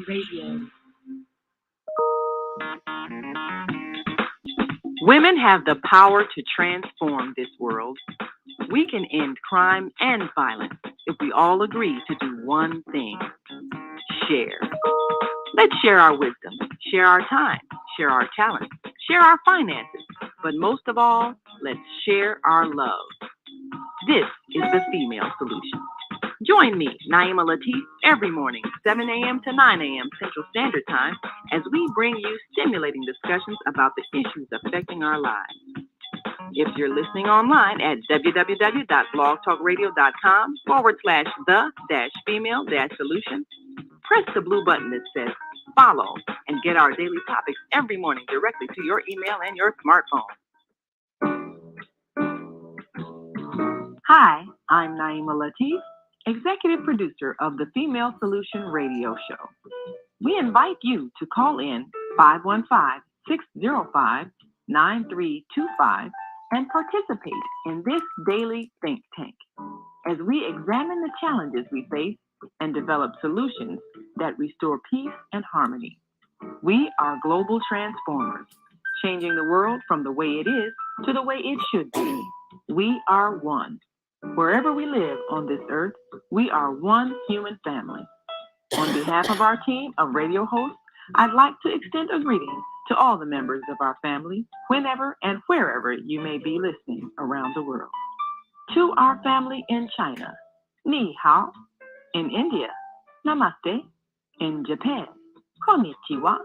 Radio. Women have the power to transform this world. We can end crime and violence if we all agree to do one thing: share. Let's share our wisdom, share our time, share our talent, share our finances, but most of all, let's share our love. This is the Female Solution. Join me, Naima Latif, every morning, 7 a.m. to 9 a.m. Central Standard Time, as we bring you stimulating discussions about the issues affecting our lives. If you're listening online at www.blogtalkradio.com/the-female-solution, press the blue button that says follow and get our daily topics every morning directly to your email and your smartphone. Hi, I'm Naima Latif, executive producer of the Female Solution radio show. We invite you to call in 515-605-9325 and participate in this daily think tank as we examine the challenges we face and develop solutions that restore peace and harmony. We are global transformers, changing the world from the way it is to the way it should be. We are one. Wherever we live on this earth, we are one human family. On behalf of our team of radio hosts, I'd like to extend a greeting to all the members of our family, whenever and wherever you may be listening around the world. To our family in China, Ni Hao. In India, Namaste. In Japan, Konnichiwa.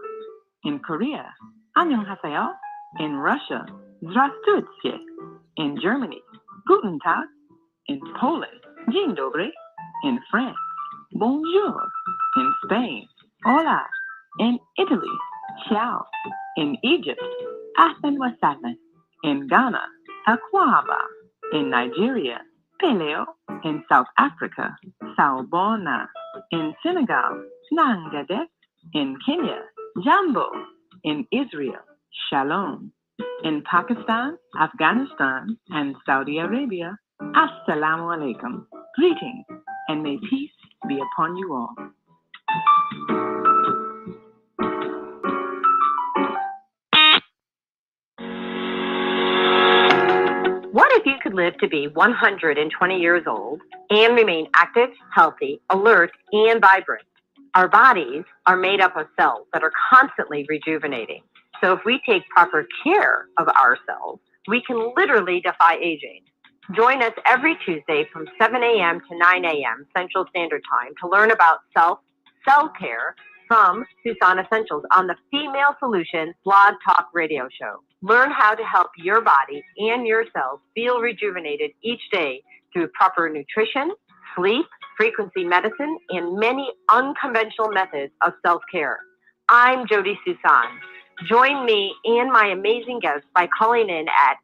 In Korea, Annyeonghaseyo. In Russia, Здравствуйте. In Germany, Guten Tag. In Poland, Dzień dobry. In France, Bonjour. In Spain, Hola. In Italy, Ciao. In Egypt, Ahlan wa sahlan. In Ghana, Akwaba. In Nigeria, Peleo. In South Africa, Sawubona. In Senegal, Nangadek. In Kenya, Jambo. In Israel, Shalom. In Pakistan, Afghanistan, and Saudi Arabia, Assalamu alaikum. Greetings, and may peace be upon you all. What if you could live to be 120 years old and remain active, healthy, alert, and vibrant? Our bodies are made up of cells that are constantly rejuvenating. So if we take proper care of ourselves, we can literally defy aging. Join us every Tuesday from 7 a.m. to 9 a.m. Central Standard Time to learn about SelfCell Care from Suson Essentials on the Female Solution Blog Talk Radio Show. Learn how to help your body and your cells feel rejuvenated each day through proper nutrition, sleep, frequency medicine, and many unconventional methods of self-care. I'm Jodi Suson. Join me and my amazing guests by calling in at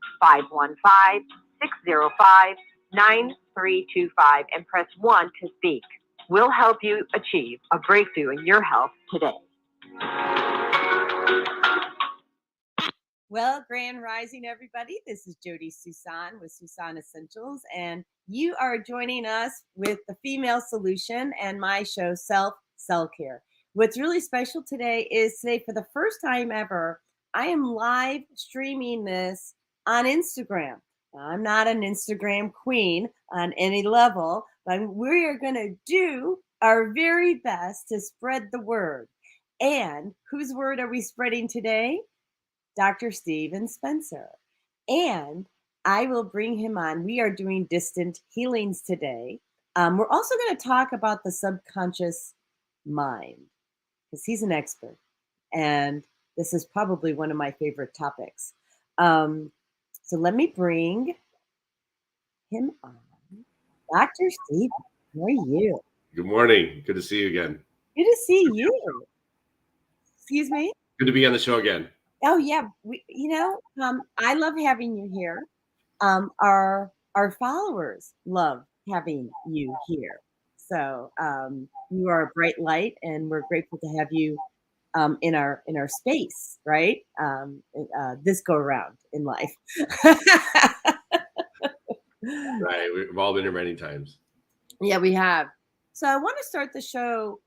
515-605-9325 and press 1 to speak. We'll help you achieve a breakthrough in your health today. Well, grand rising, everybody. This is Jodi Suson with Suson Essentials, and you are joining us with the Female Solution and my show, SelfCell Care. What's really special today is today, for the first time ever, I am live streaming this on Instagram. Now, I'm not an Instagram queen on any level, but we are going to do our very best to spread the word. And whose word are we spreading today? Dr. Steven Spencer. And I will bring him on. We are doing distant healings today. We're also going to talk about the subconscious mind, because he's an expert. And this is probably one of my favorite topics. So let me bring him on. Dr. Steven, how are you? Good morning. Good to see you again. Good to see you. Excuse me? Good to be on the show again. Oh, yeah. I love having you here. Our followers love having you here. So you are a bright light, and we're grateful to have you in our space, right? This go around in life. Right. We've all been here many times. Yeah, we have. So I want to start the show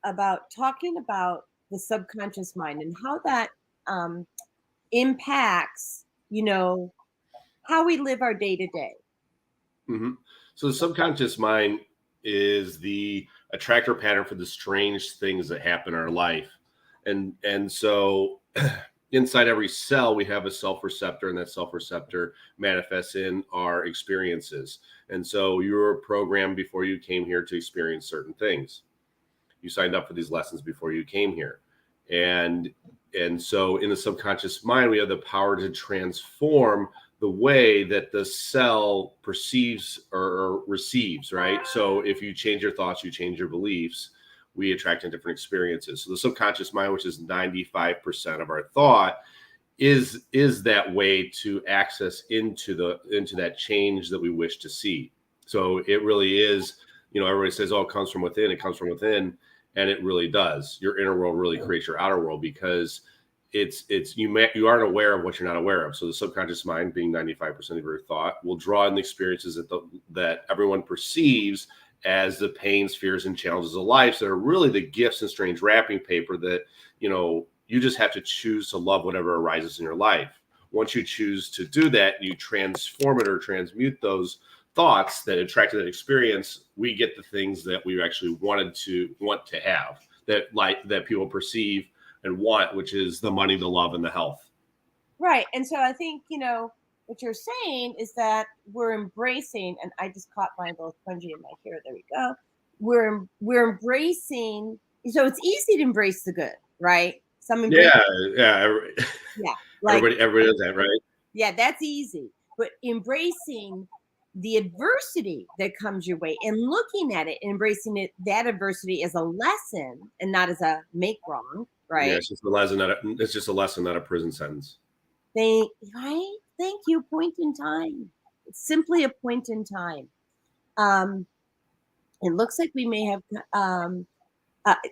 about talking about the subconscious mind and how that impacts, how we live our day to day. So the subconscious mind is the attractor pattern for the strange things that happen in our life. And so inside every cell, we have a self-receptor, and that self-receptor manifests in our experiences. And so you were programmed before you came here to experience certain things. You signed up for these lessons before you came here. And so in the subconscious mind, we have the power to transform the way that the cell perceives or receives, right? So if you change your thoughts, you change your beliefs, we attract in different experiences. So the subconscious mind, which is 95% of our thought, is that way to access into that change that we wish to see. So it really is, everybody says, oh, it comes from within, and it really does. Your inner world really creates your outer world, because you aren't aware of what you're not aware of. So the subconscious mind, being 95% of your thought, will draw in the experiences that everyone perceives as the pains, fears, and challenges of life that are really the gifts and strange wrapping paper that, you just have to choose to love whatever arises in your life. Once you choose to do that, you transform it or transmute those thoughts that attracted that experience, we get the things that we actually want to have, that people perceive and want, which is the money, the love, and the health. Right. And so I think, what you're saying is that we're embracing, and I just caught my little spongy in my hair. There we go. We're embracing. So it's easy to embrace the good, right? Yeah. Like, everybody does that, right? Yeah, that's easy. But embracing the adversity that comes your way and looking at it and embracing that adversity as a lesson and not as a make wrong, right? Yeah, it's just a lesson, not a prison sentence. Right? Thank you. Point in time. It's simply a point in time. It looks like we may have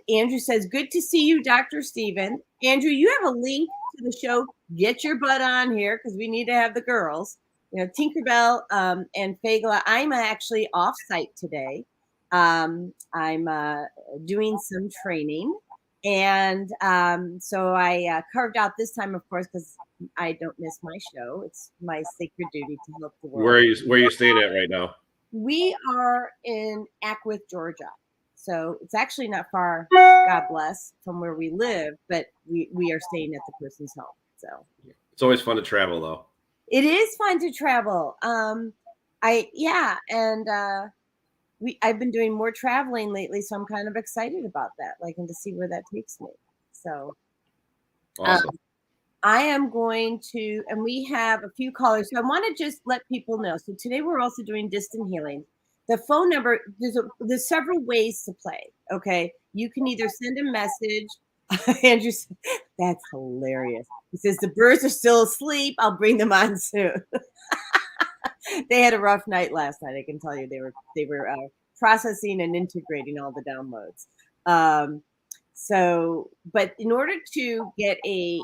Andrew says, good to see you, Dr. Steven. Andrew, you have a link to the show. Get your butt on here, because we need to have the girls. Tinkerbell and Fagla. I'm actually off-site today. I'm doing some training. And so I carved out this time, of course, because I don't miss my show. It's my sacred duty to help the world. Where are you staying at right now? We are in Acworth, Georgia. So it's actually not far, God bless, from where we live, but we are staying at the person's home. So it's always fun to travel, though. It is fun to travel. I've been doing more traveling lately, so I'm kind of excited about that, and to see where that takes me. So awesome. I am going to, and we have a few callers. So I want to just let people know. So today we're also doing distant healing. The phone number, there's several ways to play. Okay. You can either send a message. Andrew, that's hilarious. He says, the birds are still asleep. I'll bring them on soon. They had a rough night last night. I can tell you they were processing and integrating all the downloads. But in order to get a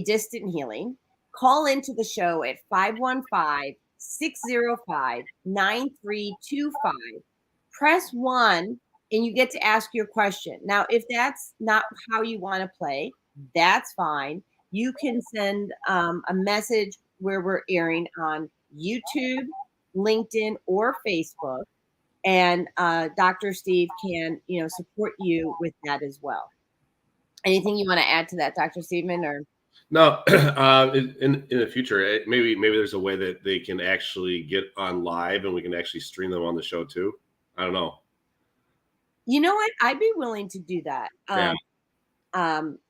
distant healing, call into the show at 515-605-9325. Press 1 and you get to ask your question. Now, if that's not how you want to play, that's fine. You can send a message where we're airing on YouTube, LinkedIn, or Facebook. And Dr. Steve can, support you with that as well. Anything you want to add to that, Dr. Steven, or? No, in the future, maybe there's a way that they can actually get on live and we can actually stream them on the show too. I don't know. You know what? I'd be willing to do that.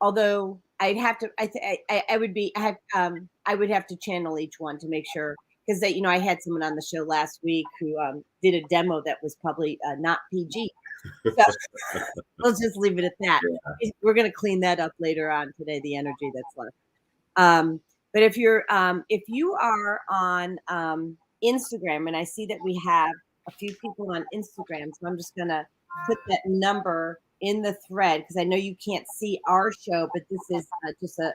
Although I'd have to, I would have to channel each one to make sure, because I had someone on the show last week who did a demo that was probably not PG. So let's just leave it at that. Yeah. We're going to clean that up later on today, the energy that's left. But if you are on Instagram, and I see that we have a few people on Instagram, so I'm just going to put that number in the thread, because I know you can't see our show, but this is just a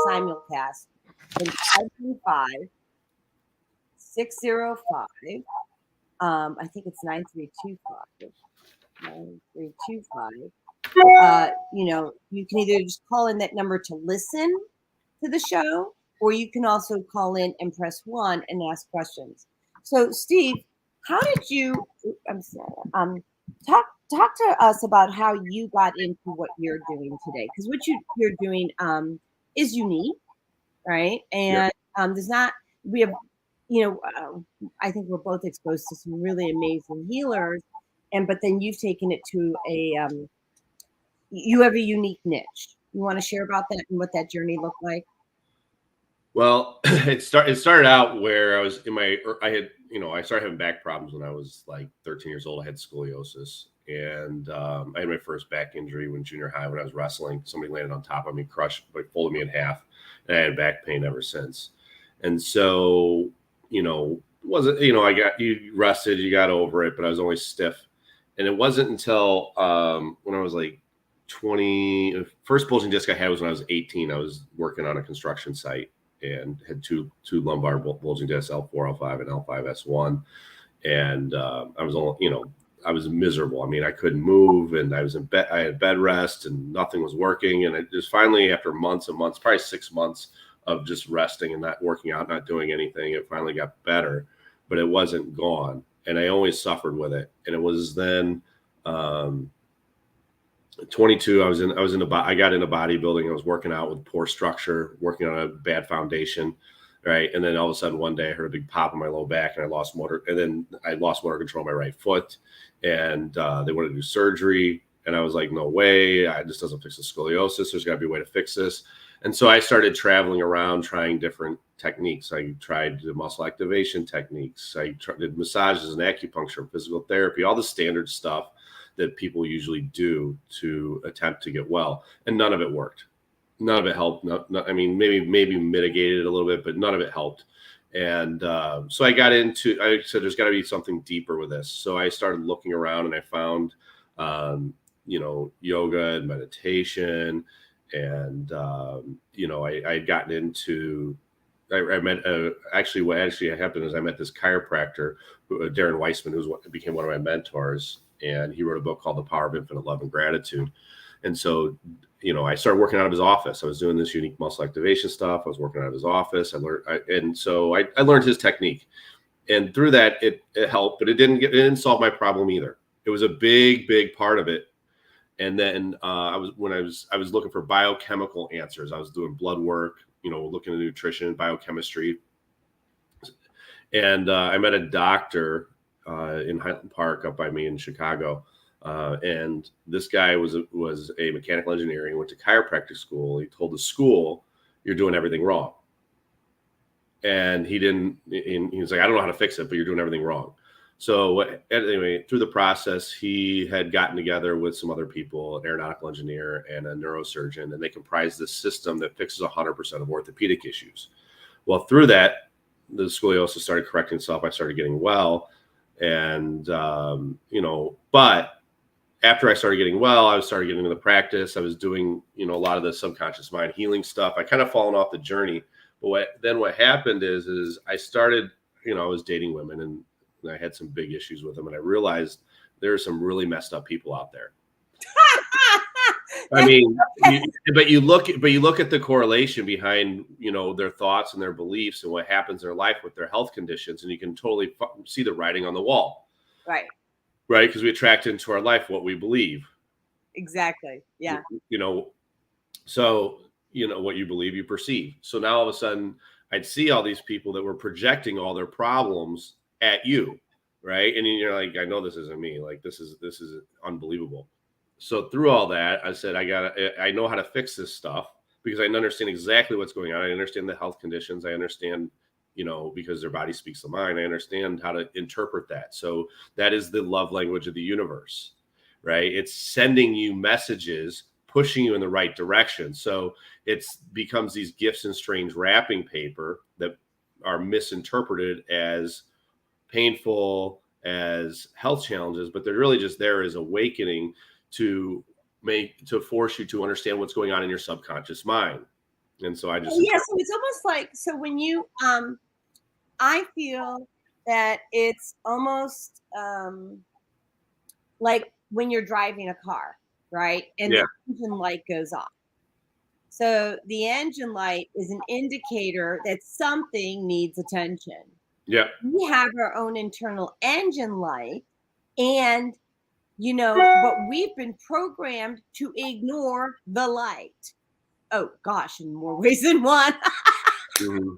simulcast. 515-605. I think it's 9325. 9325. You can either just call in that number to listen to the show, or you can also call in and press 1 and ask questions. So, Steve, how did you? I'm sorry. Talk to us about how you got into what you're doing today, because what you're doing is unique, right? And there's not we have, I think we're both exposed to some really amazing healers, but then you've taken it to you have a unique niche. You want to share about that and what that journey looked like? Well, it started out where I was I started having back problems when I was like 13 years old. I had scoliosis, and I had my first back injury when junior high when I was wrestling. Somebody landed on top of me, crushed, like folded me in half, and I had back pain ever since. And so, wasn't you rested, you got over it, but I was always stiff. And it wasn't until when I was like 20, first bulging disc I had was when I was 18. I was working on a construction site and had two lumbar bulging discs, L4, L5, and L5S1. And I was all, I was miserable. I mean, I couldn't move, and I was in bed. I had bed rest, and nothing was working. And it just finally, after months and months, probably 6 months of just resting and not working out, not doing anything, it finally got better, but it wasn't gone. And I always suffered with it. And it was then 22. I got into bodybuilding. I was working out with poor structure, working on a bad foundation. Right. And then all of a sudden one day I heard a big pop in my low back, and I lost motor control of my right foot, and they wanted to do surgery. And I was like, no way. This doesn't fix the scoliosis. There's got to be a way to fix this. And so I started traveling around trying different techniques. I tried the muscle activation techniques. I did massages and acupuncture, physical therapy, all the standard stuff that people usually do to attempt to get well. And none of it worked. None of it helped. I mean, maybe mitigated it a little bit, but none of it helped. And so I said, there's got to be something deeper with this. So I started looking around, and I found, yoga and meditation. And, I had gotten into, I met, what actually happened is I met this chiropractor, Darren Weissman, who became one of my mentors. And he wrote a book called The Power of Infinite Love and Gratitude. And so, I started working out of his office. I was doing this unique muscle activation stuff. I was working out of his office. I learned his technique, and through that, it helped, but it didn't solve my problem either. It was a big, big part of it. And then I was looking for biochemical answers. I was doing blood work, looking at nutrition, biochemistry. And I met a doctor in Highland Park up by me in Chicago. And this guy was a mechanical engineer. He went to chiropractic school. He told the school, "You're doing everything wrong." And he was like, "I don't know how to fix it, but you're doing everything wrong." So anyway, through the process, he had gotten together with some other people, an aeronautical engineer and a neurosurgeon, and they comprised this system that fixes 100% of orthopedic issues. Well, through that, the scoliosis started correcting itself. I started getting well. And, but after I started getting well, I started getting into the practice. I was doing, a lot of the subconscious mind healing stuff. I kind of fallen off the journey. But what happened is I started, I was dating women, and I had some big issues with them. And I realized there are some really messed up people out there. I mean, but you look at the correlation behind, their thoughts and their beliefs and what happens in their life with their health conditions. And you can totally see the writing on the wall. Right. Right. Because we attract into our life what we believe. Exactly. Yeah. So, what you believe, you perceive. So now all of a sudden I'd see all these people that were projecting all their problems at you. Right. And you're like, I know this isn't me. Like, this is unbelievable. So through all that, I said, I know how to fix this stuff because I understand exactly what's going on. I understand the health conditions. I understand, because their body speaks the mind. I understand how to interpret that. So that is the love language of the universe, right? It's sending you messages, pushing you in the right direction. So it becomes these gifts in strange wrapping paper that are misinterpreted as painful, as health challenges, but they're really just there as awakening to force you to understand what's going on in your subconscious mind. And so so it's almost like, so when you I feel that it's almost like when you're driving a car, right? And Yeah. the engine light goes off. So the engine light is an indicator that something needs attention. Yeah. We have our own internal engine light, and but we've been programmed to ignore the light. Oh gosh, in more ways than one. Mhm.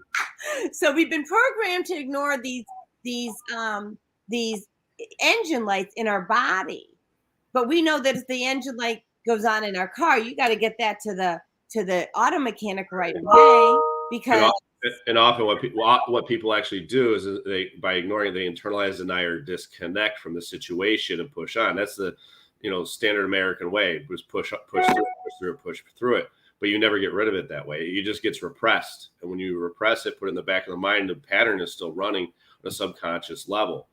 So we've been programmed to ignore these engine lights in our body. But we know that if the engine light goes on in our car, you got to get that to the auto mechanic right away, because And often what people actually do is they, by ignoring it, they internalize, deny, or disconnect from the situation and push on. That's the standard American way: was push through it. But you never get rid of it that way. It just gets repressed. And when you repress it, put it in the back of the mind, the pattern is still running on a subconscious level,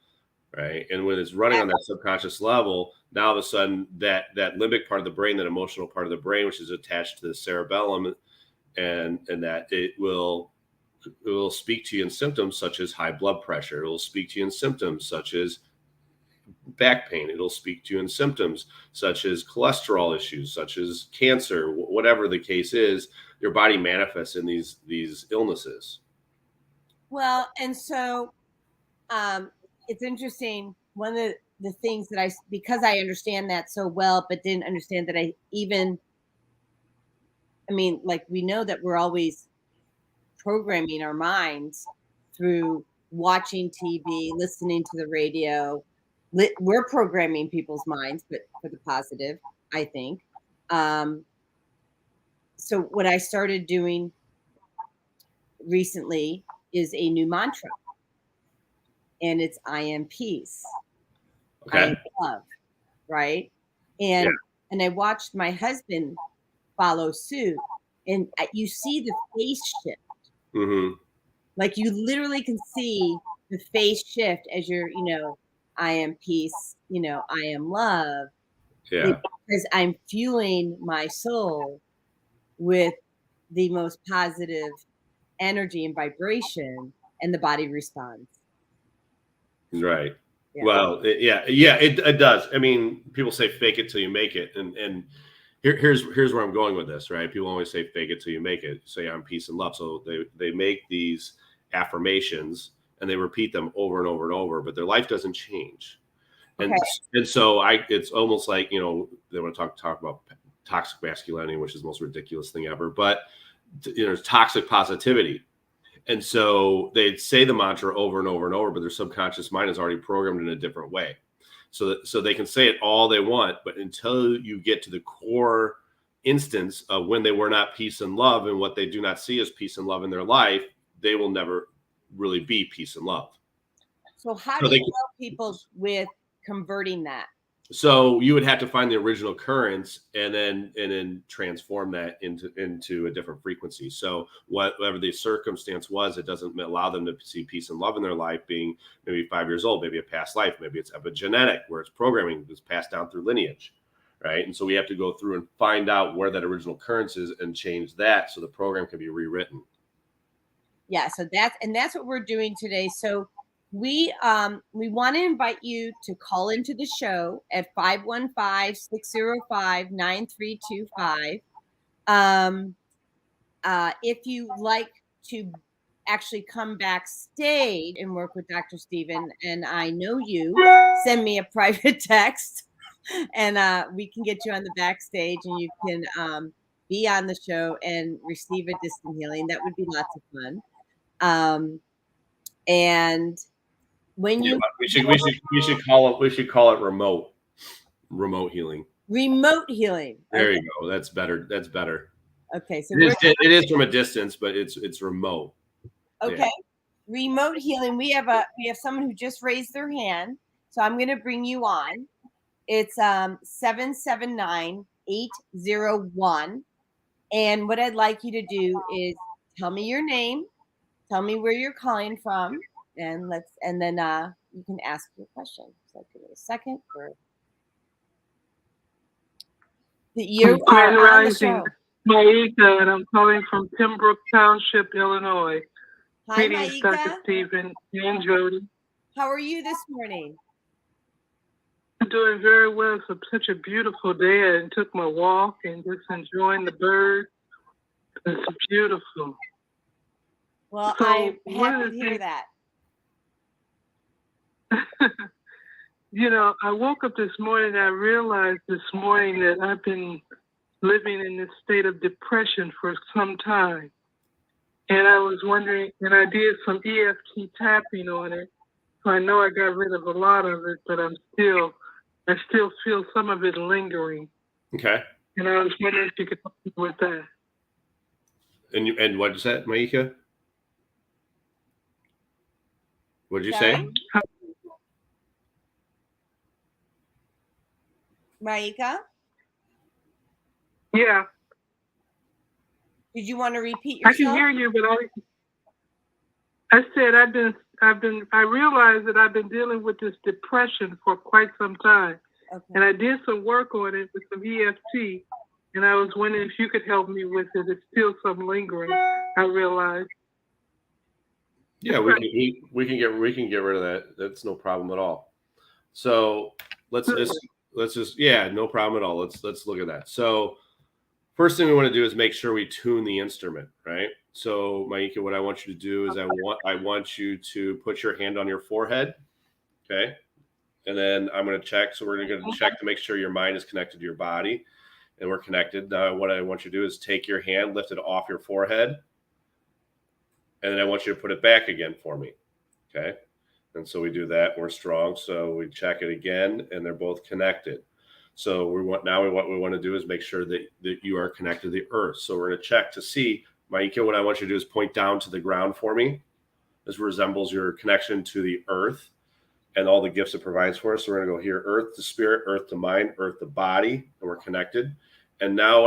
right? And when it's running on that subconscious level, now all of a sudden that limbic part of the brain, that emotional part of the brain, which is attached to the cerebellum, and that it will speak to you in symptoms such as high blood pressure. It will speak to you in symptoms such as back pain. It'll speak to you in symptoms such as cholesterol issues, such as cancer, whatever the case is. Your body manifests in these illnesses. Well, and so it's interesting. One of the things that because I understand that so well, but didn't understand that like, we know that we're always programming our minds through watching TV, listening to the radio. We're programming people's minds, but for the positive, I think. So what I started doing recently is a new mantra, and it's I am peace. Okay. I am love, right? And I watched my husband follow suit, and you see the face shift. Mm-hmm. Like, you literally can see the face shift as you're, I am peace, I am love. Yeah. Because I'm fueling my soul with the most positive energy and vibration, and the body responds. Right. Yeah. Well, it does. I mean, people say fake it till you make it. And here's where I'm going with this, right? People always say fake it till you make it. Say I'm peace and love. So they make these affirmations and they repeat them over and over and over, but their life doesn't change. And so it's almost like, they want to talk about toxic masculinity, which is the most ridiculous thing ever, but toxic positivity. And so they'd say the mantra over and over and over, but their subconscious mind is already programmed in a different way. So they can say it all they want, but until you get to the core instance of when they were not peace and love, and what they do not see as peace and love in their life, they will never really be peace and love. So how do you help people with converting that? So you would have to find the original currents and then transform that into a different frequency. So whatever the circumstance was, it doesn't allow them to see peace and love in their life, being maybe 5 years old, maybe a past life, maybe it's epigenetic, where it's programming that's passed down through lineage, right? And so we have to go through and find out where that original currents is and change that so the program can be rewritten. Yeah, so that's what we're doing today. So we want to invite you to call into the show at 515-605-9325. If you like to actually come backstage and work with Dr. Steven, and I know you, send me a private text, and we can get you on the backstage, and you can be on the show and receive a distant healing. That would be lots of fun. And when we should call it remote healing. Remote healing. There you go. That's better. Okay, so it is from a distance, but it's remote. Okay, yeah. Remote healing. We have someone who just raised their hand, so I'm going to bring you on. It's 779-801, and what I'd like you to do is tell me your name, tell me where you're calling from, and then you can ask your question. So give me a second. You are on the show. Maika, and I'm calling from Pembroke Township, Illinois. Hi, Greetings, Maika. Dr. Steven and Jodi. How are you this morning? I'm doing very well. It's such a beautiful day. I took my walk and just enjoying the birds. It's beautiful. Well, So I'm one of happy the to hear things, that. I woke up this morning and I realized this morning that I've been living in this state of depression for some time. And I was wondering, and I did some EFT tapping on it. So I know I got rid of a lot of it, but I still feel some of it lingering. Okay. And I was wondering if you could help me with that. And what is that, Maika? What did you say? Maika, Yeah, did you want to repeat I yourself? can hear you, but I said I realized that I've been dealing with this depression for quite some time. Okay. And I did some work on it with some EFT, and I was wondering if you could help me with it. It's still some lingering, I realized. Yeah, we can get rid of that. That's no problem at all. So let's just yeah, no problem at all. Let's look at that. So first thing we want to do is make sure we tune the instrument, right? So Maika, what I want you to do is I want you to put your hand on your forehead, okay? And then I'm going to check. So we're going to check to make sure your mind is connected to your body, and we're connected. Now, what I want you to do is take your hand, lift it off your forehead, and then I want you to put it back again for me, okay? And so we do that. We're strong. So we check it again, and they're both connected. So what we want to do is make sure that you are connected to the earth. So we're going to check to see, Maika, what I want you to do is point down to the ground for me. This resembles your connection to the earth and all the gifts it provides for us. So we're going to go here, earth to spirit, earth to mind, earth to body, and we're connected. And now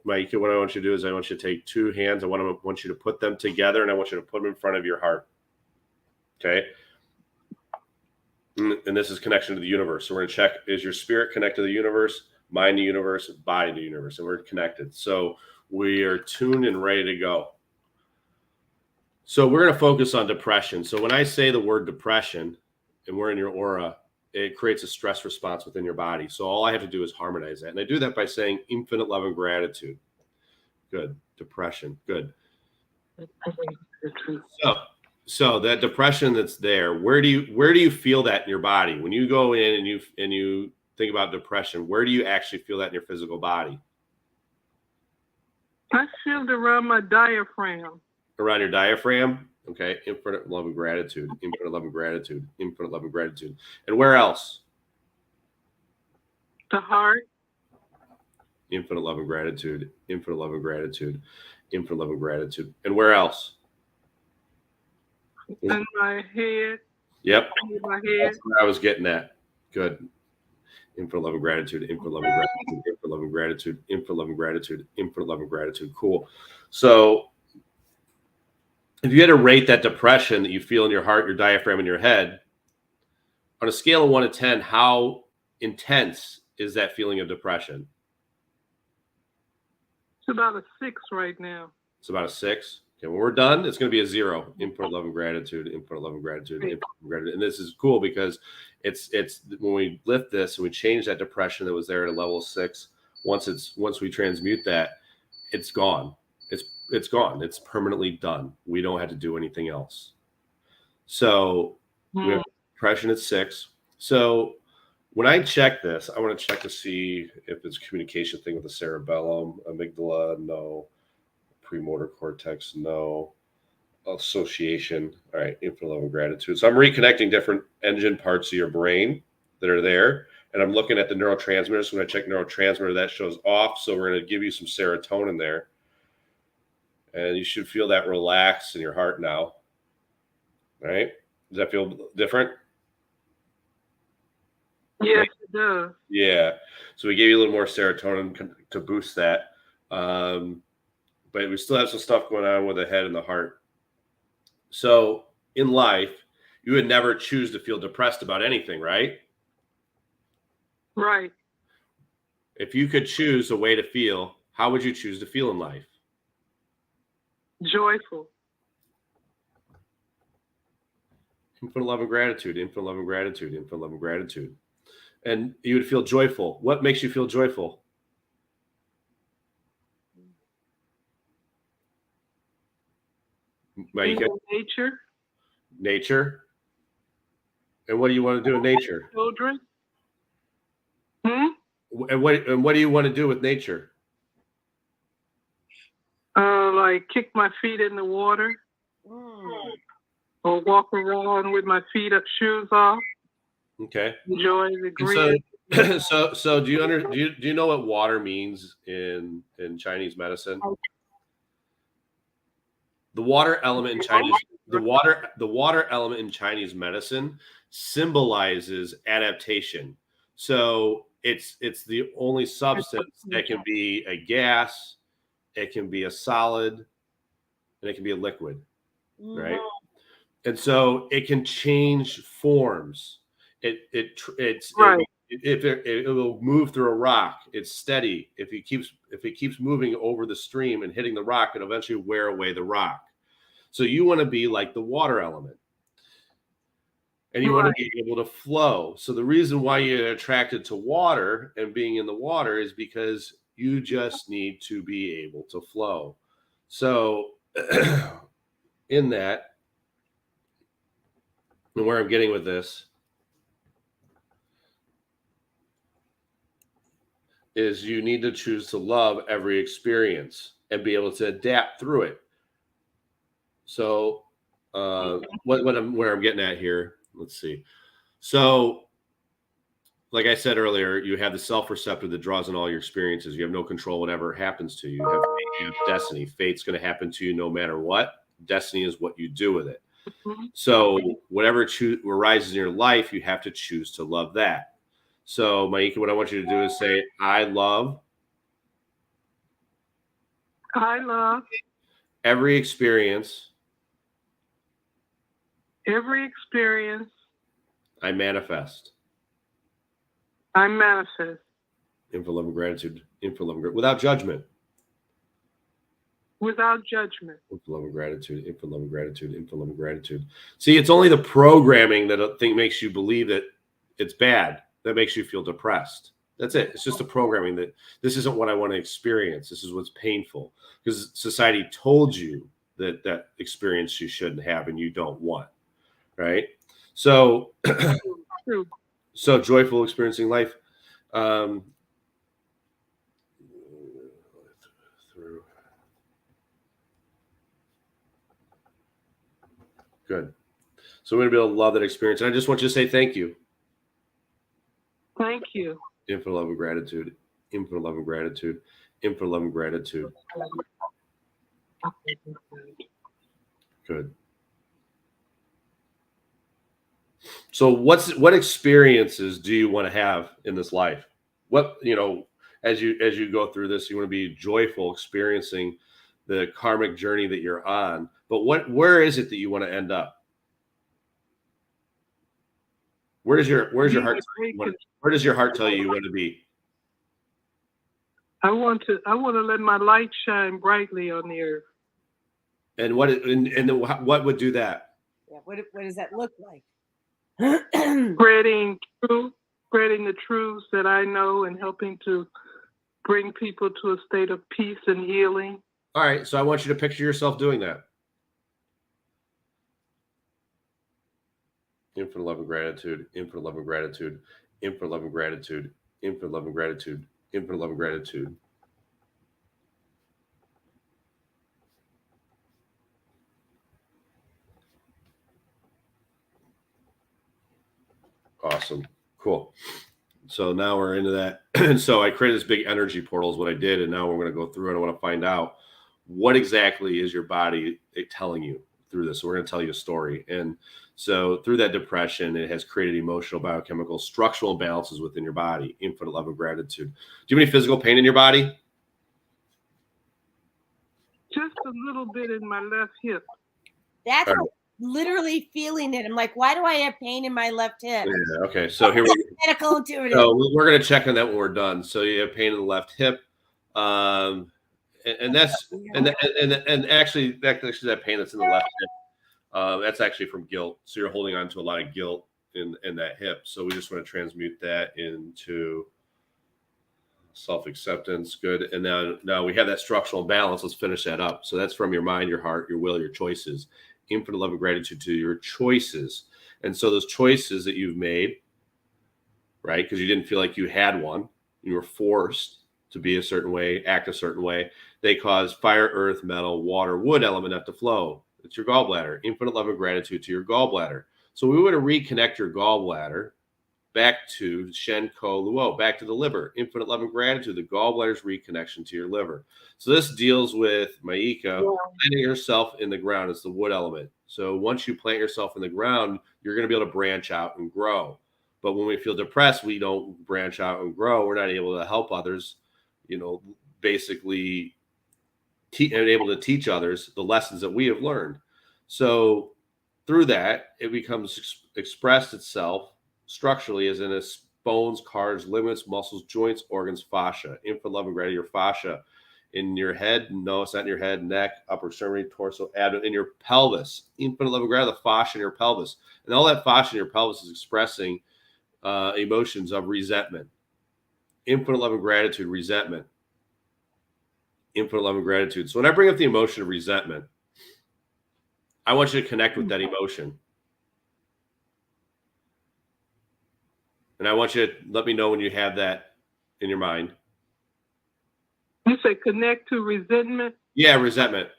Maika, what I want you to do is I want you to take two hands. I want you to put them together, and I want you to put them in front of your heart. Okay. And this is connection to the universe. So we're going to check, is your spirit connected to the universe, mind to the universe, body to the universe? And we're connected. So we are tuned and ready to go. So we're going to focus on depression. So when I say the word depression and we're in your aura, it creates a stress response within your body. So all I have to do is harmonize that. And I do that by saying infinite love and gratitude. Good. Depression. Good. So that depression that's there, where do you feel that in your body? When you go in and you think about depression, where do you actually feel that in your physical body? I feel it around my diaphragm. Around your diaphragm? Okay. Infinite love and gratitude. Infinite love and gratitude. Infinite love and gratitude. And where else? The heart. Infinite love and gratitude. Infinite love and gratitude. Infinite love and gratitude. And where else? In my head. Yep. In my head. That's where I was getting at. Good. Infinite love and gratitude. Infinite love and gratitude. Infinite love and gratitude. Infinite love and gratitude. Infinite love and gratitude. Cool. So if you had to rate that depression that you feel in your heart, your diaphragm, and your head, on a scale of 1 to 10, how intense is that feeling of depression? It's about a 6 right now. It's about a 6. Okay, when we're done, it's going to be a 0. Infinite love and gratitude, infinite love and gratitude, infinite love and gratitude. And this is cool because it's when we lift this and we change that depression that was there at a level 6, once we transmute that, it's gone. It's gone. It's permanently done. We don't have to do anything else. So we have depression at 6. So when I check this, I want to check to see if it's a communication thing with the cerebellum, amygdala, no. Premotor cortex, no. Association, all right, infinite love and gratitude. So I'm reconnecting different engine parts of your brain that are there, and I'm looking at the neurotransmitters. When I check neurotransmitter, that shows off. So we're going to give you some serotonin there, and you should feel that relax in your heart now. All right, does that feel different? Yes, it does. Yeah. So we gave you a little more serotonin to boost that. But we still have some stuff going on with the head and the heart. So in life, you would never choose to feel depressed about anything, right? Right. If you could choose a way to feel, how would you choose to feel in life? Joyful. Infinite love and gratitude, infinite love and gratitude, infinite love and gratitude. And you would feel joyful. What makes you feel joyful? Maika? Nature. Nature. And what do you want to do in nature? Children. And what do you want to do with nature? Like kick my feet in the water, or walk around with my shoes off. Okay. Enjoy the green. So do you know what water means in Chinese medicine? The water element in Chinese the water element in Chinese medicine symbolizes adaptation. So it's the only substance that can be a gas, it can be a solid, and it can be a liquid, right? And so it can change forms. It will move through a rock. It's steady. If it keeps moving over the stream and hitting the rock, it'll eventually wear away the rock. So you want to be like the water element. And you want to be able to flow. So the reason why you're attracted to water and being in the water is because you just need to be able to flow. So in that, and where I'm getting with this is you need to choose to love every experience and be able to adapt through it. So where I'm getting at here, let's see. So like I said earlier, you have the self-receptor that draws in all your experiences. You have no control whatever happens to you. You have destiny. Fate's going to happen to you no matter what. Destiny is what you do with it. So whatever arises in your life, you have to choose to love that. So Maika, what I want you to do is say, I love every experience I manifest. Infill of Love and Gratitude. Infill of Love and Gratitude. Without judgment. Infill of Love and Gratitude. Infill of Love and Gratitude. Infill of Love and Gratitude. See, it's only the programming that I think makes you believe that it's bad, that makes you feel depressed. That's it. It's just the programming that this isn't what I want to experience. This is what's painful. Because society told you that experience you shouldn't have and you don't want. Right? So, so joyful experiencing life. Good. So we're going to be able to love that experience. And I just want you to say thank you. Thank you. Infinite love and gratitude. Infinite love and gratitude. Infinite love and gratitude. Good. So what experiences do you want to have in this life? What, as you go through this, you want to be joyful experiencing the karmic journey that you're on. But where is it that you want to end up? Where does your heart tell you want to be? I want to let my light shine brightly on the earth. And what would do that? Yeah, what does that look like? Spreading the truths that I know and helping to bring people to a state of peace and healing. All right, so I want you to picture yourself doing that. Infinite love and gratitude, infinite love and gratitude, infinite love and gratitude, infinite love and gratitude, infinite love and gratitude. Awesome. Cool. So now we're into that. And so I created this big energy portal is what I did. And now we're going to go through it. I want to find out what exactly is your body telling you through this. So we're going to tell you a story. And so through that depression, it has created emotional, biochemical, structural imbalances within your body. Infinite love and gratitude. Do you have any physical pain in your body? Just a little bit in my left hip. That's literally feeling it. I'm like, why do I have pain in my left hip? Yeah, okay. So here we go. Medical intuitive. So we're going to check on that when we're done. So you have pain in the left hip. And that's and actually that pain that's in the left hip, that's actually from guilt. So you're holding on to a lot of guilt in that hip. So we just want to transmute that into self-acceptance. Good. And now we have that structural balance. Let's finish that up. So that's from your mind, your heart, your will, your choices. Infinite love and gratitude to your choices. And so those choices that you've made, right? Because you didn't feel like you had one. You were forced to be a certain way, act a certain way. They cause fire, earth, metal, water, wood element not to flow. It's your gallbladder. Infinite love and gratitude to your gallbladder. So we want to reconnect your gallbladder back to Shen Ko Luo, back to the liver. Infinite love and gratitude, the gallbladder's reconnection to your liver. So this deals with Maika planting yourself in the ground. It's the wood element. So once you plant yourself in the ground, you're going to be able to branch out and grow. But when we feel depressed, we don't branch out and grow. We're not able to help others, basically and able to teach others the lessons that we have learned. So through that, it becomes expressed itself structurally as in its bones, cartilage, ligaments, muscles, joints, organs, fascia. Infinite love and gratitude, your fascia in your head. No, it's not in your head, neck, upper extremity, torso, abdomen, in your pelvis. Infinite love and gratitude, the fascia in your pelvis. And all that fascia in your pelvis is expressing emotions of resentment. Infinite love and gratitude, resentment. Infinite love and gratitude. So when I bring up the emotion of resentment, I want you to connect with that emotion. And I want you to let me know when you have that in your mind. You say connect to resentment? Yeah, resentment.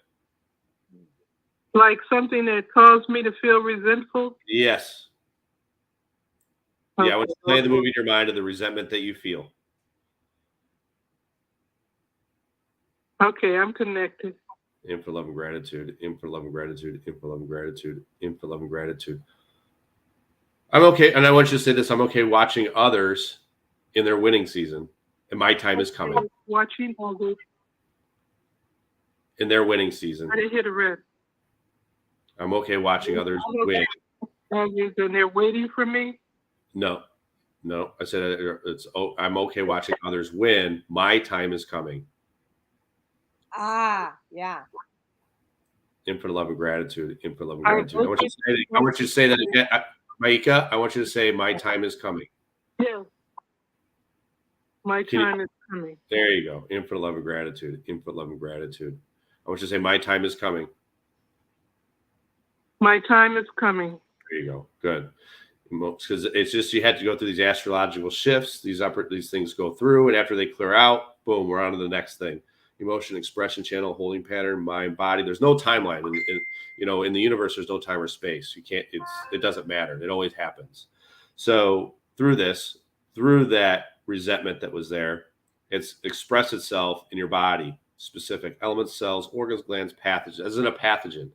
Like something that caused me to feel resentful? Yes. Yeah, I want you to play the movie in your mind of the resentment that you feel. Okay, I'm connected. Infinite love and gratitude, infinite love and gratitude, infinite love and gratitude, infinite love and gratitude. I'm okay, and I want you to say this, I'm okay watching others in their winning season, and my time is coming. Watching others in their winning season. I didn't hear the rest. I'm okay watching others win. And they're waiting for me? No. I said I'm okay watching others win. My time is coming. Yeah. Infinite love and gratitude. Infinite love and gratitude. I want you to say that again. Maika, I want you to say, my time is coming. Yeah. My time is coming. There you go. Infinite love and gratitude. Infinite love and gratitude. I want you to say, my time is coming. My time is coming. There you go. Good. Because it's just, you had to go through these astrological shifts. These things go through, and after they clear out, boom, we're on to the next thing. Emotion, expression channel, holding pattern, mind, body. There's no timeline. In the universe, there's no time or space. It doesn't matter. It always happens. So through that resentment that was there, it's expressed itself in your body, specific elements, cells, organs, glands, pathogens, as in a pathogen.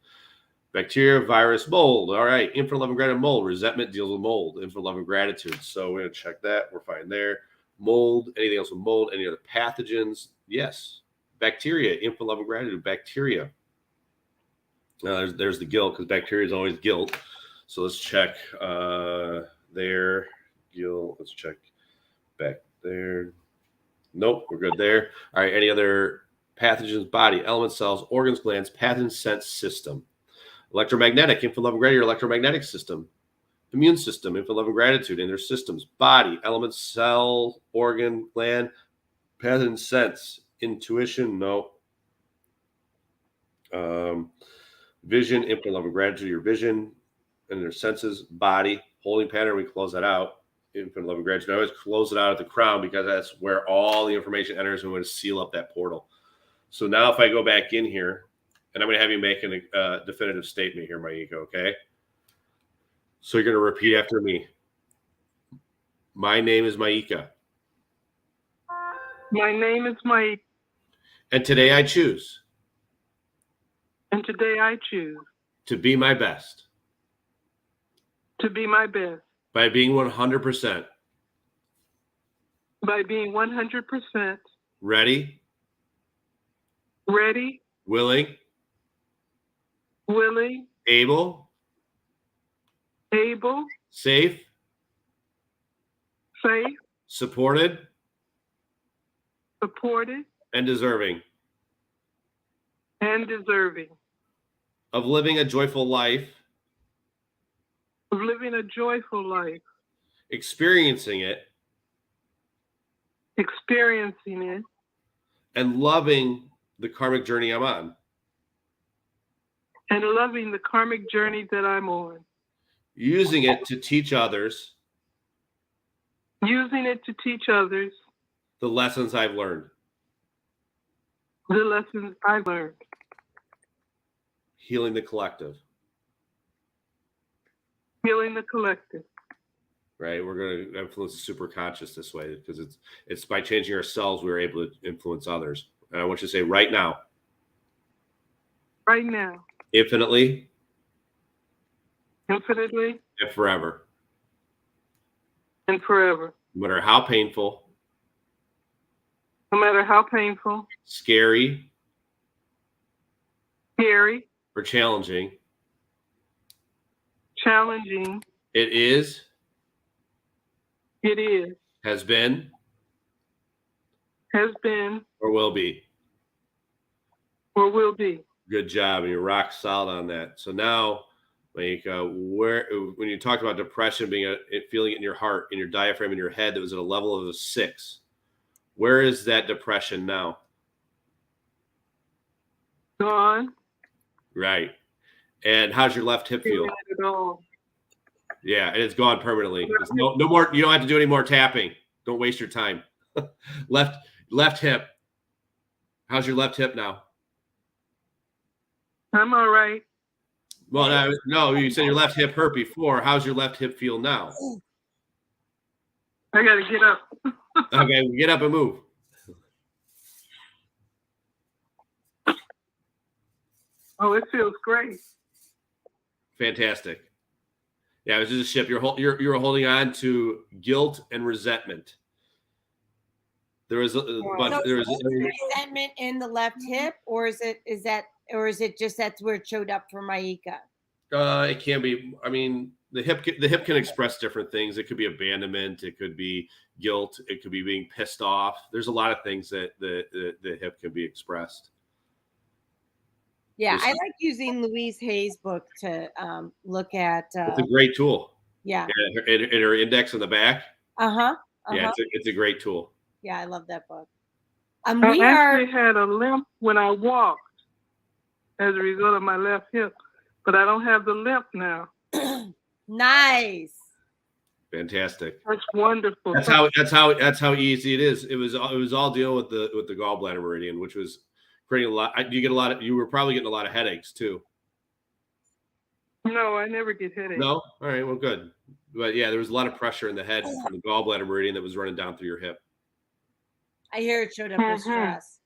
Bacteria, virus, mold. All right. Infinite love and gratitude, mold. Resentment deals with mold. Infinite love and gratitude. So we're going to check that. We're fine there. Mold. Anything else with mold? Any other pathogens? Yes. Bacteria. Infinite love and gratitude. Bacteria. There's the guilt, because bacteria is always guilt. So let's check there. Guilt. Let's check back there. Nope. We're good there. All right. Any other pathogens? Body, elements, cells, organs, glands, pathogen sense system. Electromagnetic, infinite love and gratitude, electromagnetic system. Immune system, infinite love and gratitude in their systems. Body, element, cell, organ, gland, pathogen sense. Intuition, no. Vision, infinite love and gratitude, your vision and their senses. Body, holding pattern, we close that out. Infinite love and gratitude. I always close it out at the crown, because that's where all the information enters, and we're going to seal up that portal. So now if I go back in here, and I'm going to have you make a definitive statement here, Maika, okay? So you're going to repeat after me. My name is Maika. My name is Mike. And today I choose. And today I choose. To be my best. To be my best. By being 100%. By being 100%. Ready. Ready. Willing. Able. Safe. Supported. And deserving. Of living a joyful life. of living a joyful life, experiencing it, experiencing it, and loving the karmic journey I'm on. and loving the karmic journey that I'm on. Using it to teach others Using it to teach others the lessons I've learned. the lessons I've learned. Healing the collective. Healing the collective. Right? We're going to influence the superconscious this way because it's by changing ourselves we're able to influence others. And I want you to say right now. Right now. Infinitely. Infinitely. And forever. And forever. No matter how painful. No matter how painful. Scary. Scary. Or challenging. Challenging. It is. It is. Has been. Has been. Or will be. Or will be. Good job. And you're rock solid on that. So now, like, when you talked about depression being feeling it in your heart, in your diaphragm, in your head, that was at a level of a 6. Where is that depression now? Gone. Right. And how's your left hip feel? Not at all. Yeah, and it's gone permanently. There's no more. You don't have to do any more tapping. Don't waste your time. left hip. How's your left hip now? I'm all right. Well, no, you said your left hip hurt before. How's your left hip feel now? I got to get up. Okay, get up and move. Oh, it feels great. Fantastic. Yeah, it was just a ship. You're holding on to guilt and resentment. There was resentment in the left hip, or is it just that's where it showed up for Maika? It can be. I mean, the hip can express different things. It could be abandonment. It could be guilt. It could be being pissed off. There's a lot of things that the hip can be expressed. Yeah, I like using Louise Hay's book to look at. It's a great tool. Yeah. And her index on the back. Yeah, it's a great tool. Yeah, I love that book. I actually had a limp when I walked as a result of my left hip, but I don't have the limp now. Nice. Fantastic. That's wonderful. That's how easy it is. It was all dealing with the gallbladder meridian, which was creating a lot. You were probably getting a lot of headaches too. No, I never get headaches. No? All right, well, good. But yeah, there was a lot of pressure in the head from the gallbladder meridian that was running down through your hip. I hear it showed up with stress.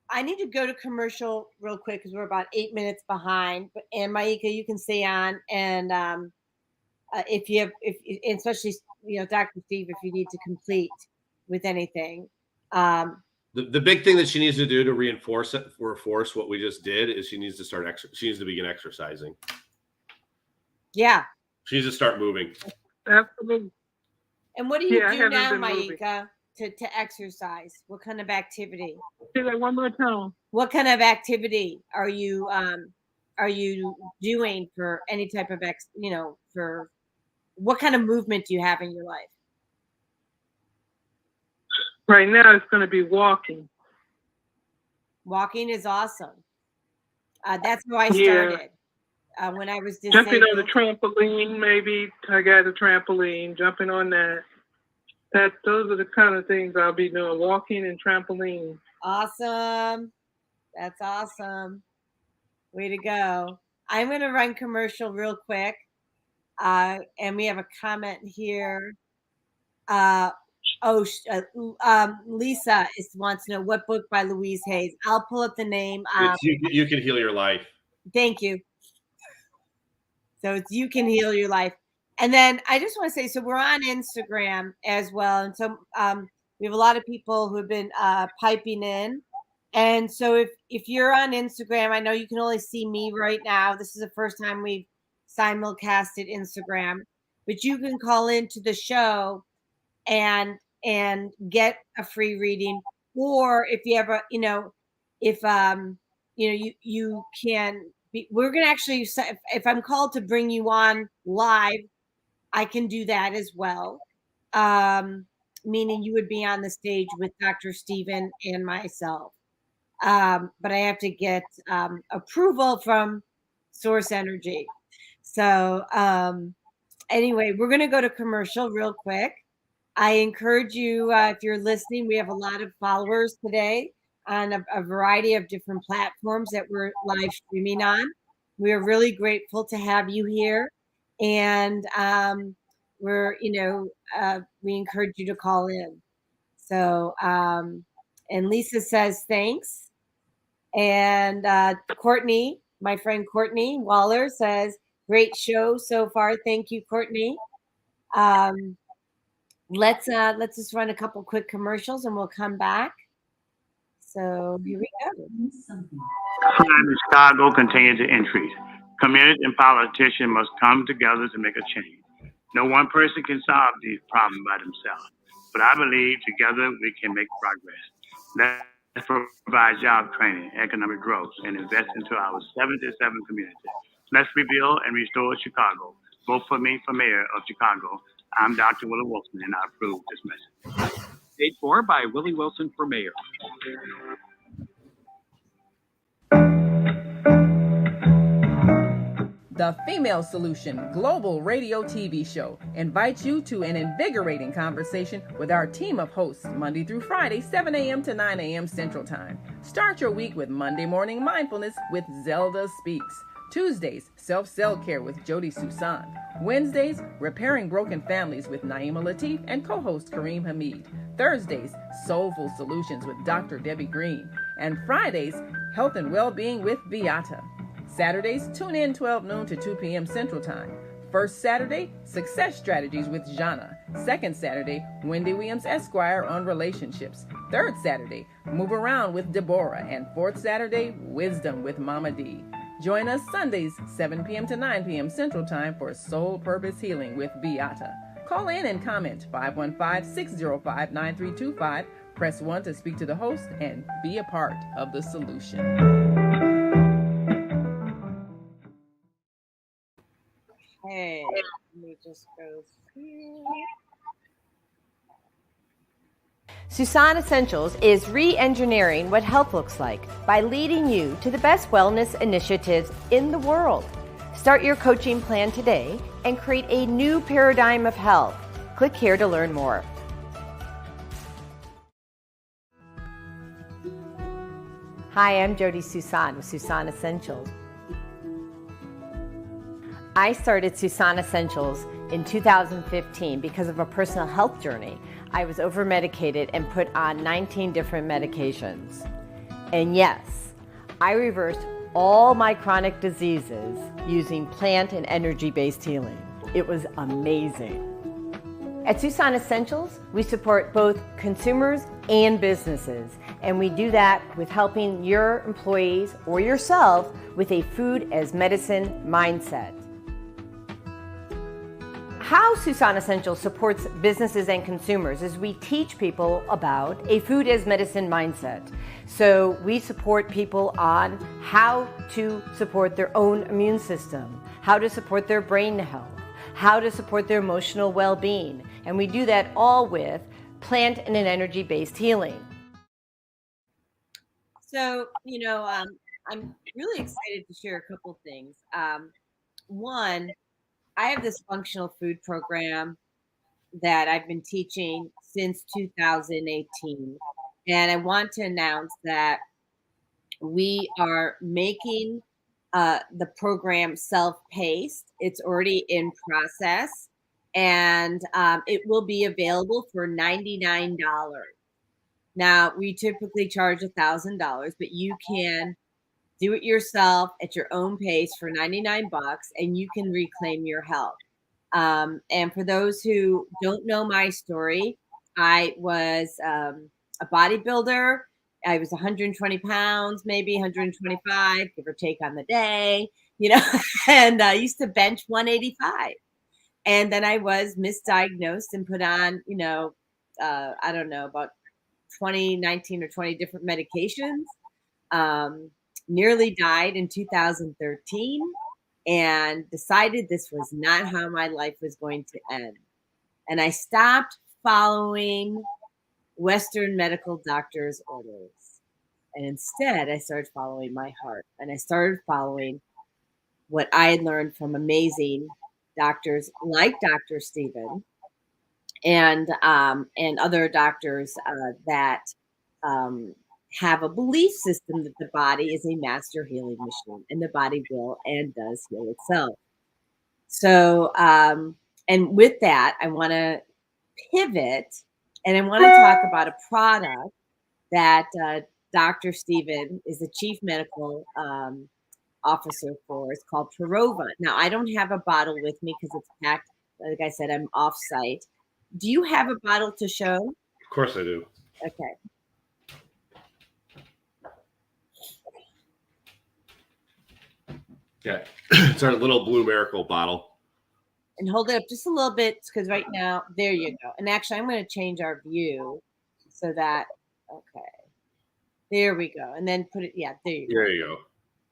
I need to go to commercial real quick because we're about 8 minutes behind. And Maika, you can stay on, and especially Dr. Steve, if you need to complete with anything. The big thing that she needs to do to reinforce what we just did is she needs to begin exercising. Yeah. She needs to start moving. Absolutely. And what do you do now, Maika, to exercise? What kind of activity? Say that one more time. What kind of activity are you doing for any type of for what kind of movement do you have in your life? Right now, it's going to be walking. Walking is awesome. That's how I started. When I was disabled. Jumping on the trampoline, maybe. I got a trampoline, jumping on that. Those are the kind of things I'll be doing, walking and trampoline. Awesome. That's awesome. Way to go. I'm going to run commercial real quick. And we have a comment here. Lisa wants to know what book by Louise Hayes. I'll pull up the name. You Can Heal Your Life. Thank you. So it's You Can Heal Your Life. And then I just want to say, so we're on Instagram as well. And so we have a lot of people who have been piping in. And so if you're on Instagram, I know you can only see me right now. This is the first time we've simulcasted Instagram. But you can call into the show and get a free reading. Or if you ever, you can we're going to actually, if I'm called to bring you on live, I can do that as well. Meaning you would be on the stage with Dr. Stephen and myself. But I have to get approval from Source Energy. So anyway, we're going to go to commercial real quick. I encourage you, if you're listening, we have a lot of followers today on a variety of different platforms that we're live streaming on. We are really grateful to have you here. And we encourage you to call in. So, and Lisa says, thanks. And Courtney, my friend Courtney Waller says, great show so far. Thank you, Courtney. Let's just run a couple quick commercials and we'll come back. So here we go. Crime in Chicago continues to increase. Communities and politicians must come together to make a change. No one person can solve these problems by themselves, but I believe together we can make progress. Let's provide job training, economic growth, and invest into our 77 communities. Let's rebuild and restore Chicago. Vote for me for mayor of Chicago. I'm Dr. Willie Wilson, and I approve this message. Paid for by Willie Wilson for mayor. The Female Solution Global Radio TV Show invites you to an invigorating conversation with our team of hosts Monday through Friday, 7 a.m. to 9 a.m. Central Time. Start your week with Monday Morning Mindfulness with Zelda Speaks. Tuesdays, SelfCell Care with Jodi Suson. Wednesdays, Repairing Broken Families with Naima Latif and co-host Kareem Hamid. Thursdays, Soulful Solutions with Dr. Debbie Green. And Fridays, Health and Wellbeing with Beata. Saturdays, tune in 12 noon to 2 p.m. Central Time. First Saturday, Success Strategies with Jana. Second Saturday, Wendy Williams Esquire on relationships. Third Saturday, Move Around with Deborah. And fourth Saturday, Wisdom with Mama D. Join us Sundays, 7 p.m. to 9 p.m. Central Time for Soul Purpose Healing with Beata. Call in and comment 515-605-9325. Press 1 to speak to the host and be a part of the solution. Hey, let me just go here. Suson Essentials is re-engineering what health looks like by leading you to the best wellness initiatives in the world. Start your coaching plan today and create a new paradigm of health. Click here to learn more. Hi, I'm Jodi Suson with Suson Essentials. I started Suson Essentials in 2015 because of a personal health journey. I was over-medicated and put on 19 different medications. And yes, I reversed all my chronic diseases using plant and energy-based healing. It was amazing. At Suson Essentials, we support both consumers and businesses, and we do that with helping your employees or yourself with a food as medicine mindset. How Suson Essentials supports businesses and consumers is we teach people about a food as medicine mindset. So we support people on how to support their own immune system, how to support their brain health, how to support their emotional well-being. And we do that all with plant and an energy-based healing. So, I'm really excited to share a couple things. One, I have this functional food program that I've been teaching since 2018. And I want to announce that we are making the program self-paced. It's already in process, and it will be available for $99. Now, we typically charge $1,000, but you can do it yourself at your own pace for $99, and you can reclaim your health. And for those who don't know my story, I was a bodybuilder. I was 120 pounds, maybe 125, give or take on the day, and I used to bench 185. And then I was misdiagnosed and put on, about 19 or 20 different medications. nearly died in 2013 and decided this was not how my life was going to end. And I stopped following Western medical doctors' orders. And instead, I started following my heart. And I started following what I had learned from amazing doctors like Dr. Stephen and other doctors that have a belief system that the body is a master healing machine and the body will and does heal itself. So, and with that, I want to pivot and I want to talk about a product that Dr. Stephen is the chief medical officer for. It's called Prorova. Now, I don't have a bottle with me because it's packed. Like I said, I'm off site. Do you have a bottle to show? Of course I do. Okay. Yeah, it's our little blue miracle bottle. And hold it up just a little bit because right now, there you go. And actually, I'm going to change our view so that, okay, there we go. And then put it, yeah, there you go. There you go.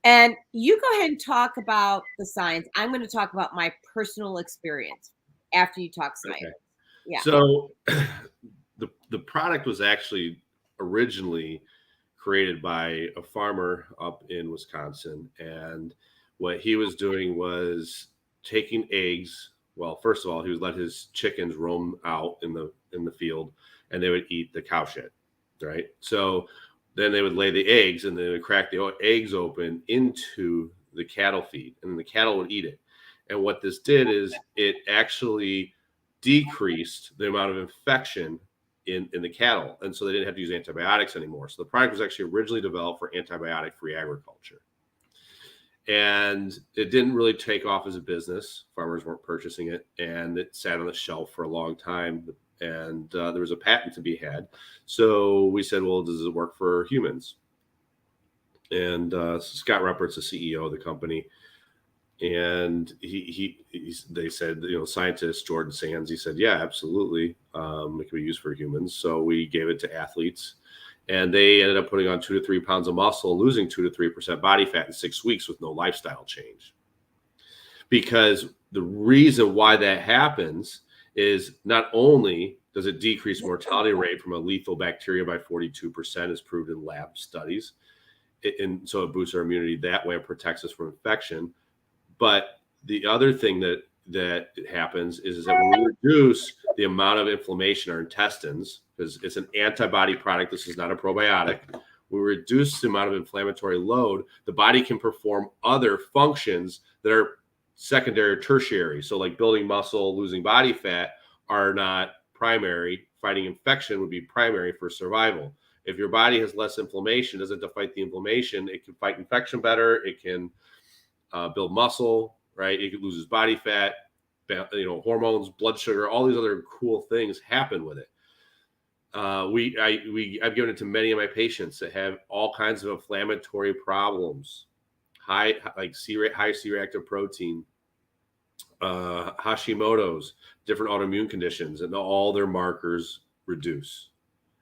And you go ahead and talk about the science. I'm going to talk about my personal experience after you talk science. Okay. Yeah. So the product was actually originally created by a farmer up in Wisconsin. And what he was doing was taking eggs. Well, first of all, he would let his chickens roam out in the field and they would eat the cow shit, right? So then they would lay the eggs and they would crack the eggs open into the cattle feed and then the cattle would eat it. And what this did is it actually decreased the amount of infection in the cattle. And so they didn't have to use antibiotics anymore. So the product was actually originally developed for antibiotic-free agriculture. And it didn't really take off as a business. Farmers weren't purchasing it. And it sat on the shelf for a long time. And there was a patent to be had. So we said, well, does it work for humans? And Scott Ruppert's the CEO of the company. And they said, scientist Jordan Sands, he said, yeah, absolutely. It can be used for humans. So we gave it to athletes and they ended up putting on 2 to 3 pounds of muscle, losing 2 to 3% body fat in 6 weeks with no lifestyle change. Because the reason why that happens is not only does it decrease mortality rate from a lethal bacteria by 42% as proved in lab studies. And so it boosts our immunity that way and protects us from infection. But the other thing that happens is that when we reduce the amount of inflammation in our intestines, because it's an antibody product, this is not a probiotic, we reduce the amount of inflammatory load, the body can perform other functions that are secondary or tertiary. So like building muscle, losing body fat are not primary. Fighting infection would be primary for survival. If your body has less inflammation, doesn't have to fight the inflammation, it can fight infection better. It can build muscle, right? It loses body fat, hormones, blood sugar, all these other cool things happen with it. I've given it to many of my patients that have all kinds of inflammatory problems, high C-reactive protein, Hashimoto's, different autoimmune conditions, and all their markers reduce,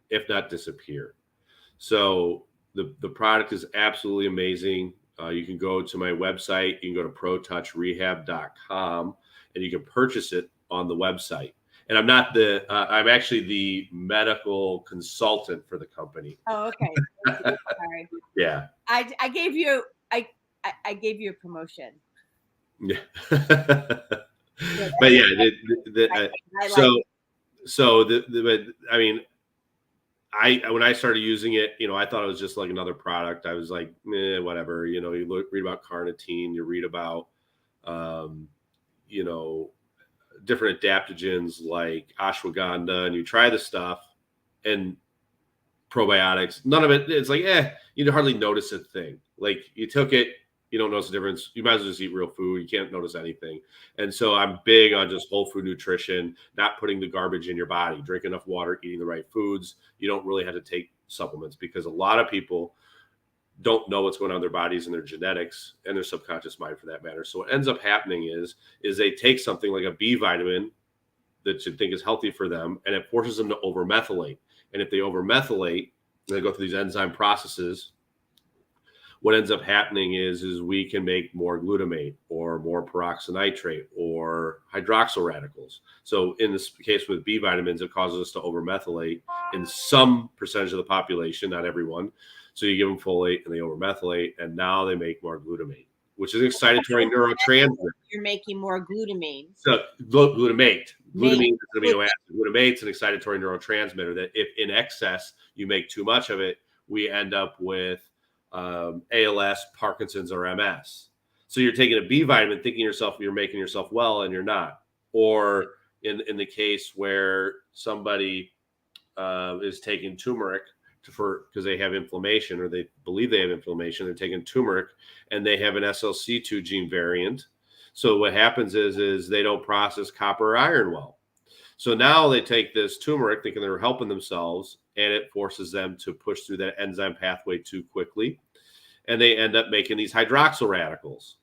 if not disappear. So the product is absolutely amazing. You can go to my website. You can go to protouchrehab.com and you can purchase it on the website. And I'm not I'm actually the medical consultant for the company. Oh, okay. Sorry. Yeah. I gave you I gave you a promotion. Yeah. But yeah, when I started using it, I thought it was just like another product. I was like, whatever. You read about carnitine, you read about, different adaptogens like ashwagandha, and you try the stuff and probiotics. None of it. It's like, you hardly notice a thing. Like you took it, you don't notice the difference. You might as well just eat real food. You can't notice anything. And so I'm big on just whole food nutrition, not putting the garbage in your body, drink enough water, eating the right foods. You don't really have to take supplements because a lot of people don't know what's going on in their bodies and their genetics and their subconscious mind for that matter. So what ends up happening is they take something like a B vitamin that you think is healthy for them and it forces them to overmethylate. And if they overmethylate, they go through these enzyme processes. what ends up happening is we can make more glutamate or more peroxynitrate or hydroxyl radicals. So in this case with B vitamins, it causes us to overmethylate in some percentage of the population, not everyone. So you give them folate and they overmethylate, and now they make more glutamate, which is an excitatory neurotransmitter. You're making more glutamine. So glutamate. Glutamine is an amino acid. Glutamate's an excitatory neurotransmitter that if in excess you make too much of it, we end up with ALS, Parkinson's, or MS. So you're taking a B vitamin thinking you're making yourself well, and you're not. Or in the case where somebody is taking turmeric because they have inflammation, or they believe they have inflammation, they're taking turmeric and they have an SLC2 gene variant. So what happens is they don't process copper or iron well. So now they take this turmeric thinking they're helping themselves, and it forces them to push through that enzyme pathway too quickly. And they end up making these hydroxyl radicals,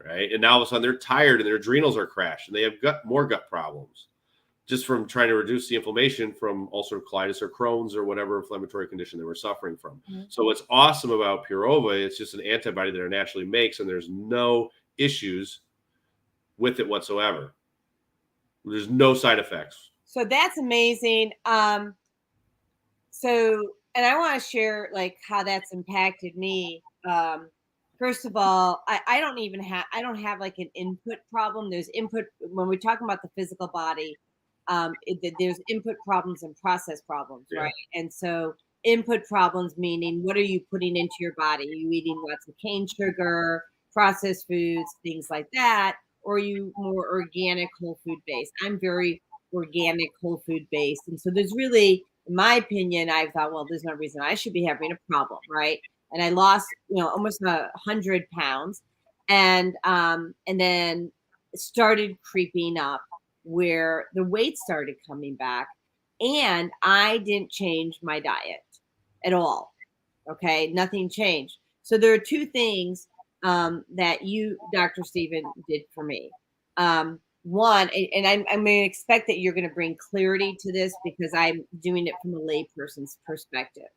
right? And now all of a sudden they're tired and their adrenals are crashed and they have more gut problems just from trying to reduce the inflammation from ulcerative colitis or Crohn's or whatever inflammatory condition they were suffering from. Mm-hmm. So what's awesome about Purova, it's just an antibody that it naturally makes, and there's no issues with it whatsoever. There's no side effects. So that's amazing. And I want to share like how that's impacted me. First of all, I don't have like an input problem. There's input when we're talking about the physical body. There's input problems and process problems, right? And so input problems meaning what are you putting into your body? Are you eating lots of cane sugar, processed foods, things like that? Or are you more organic, whole food based? I'm very organic, whole food based. And so there's really, in my opinion, I thought, well, there's no reason I should be having a problem, right? And I lost, almost 100 pounds, and then started creeping up where the weight started coming back, and I didn't change my diet at all. Okay, nothing changed. So there are two things that you, Dr. Stephen, did for me. One, and I'm going to expect that you're going to bring clarity to this because I'm doing it from a layperson's perspective.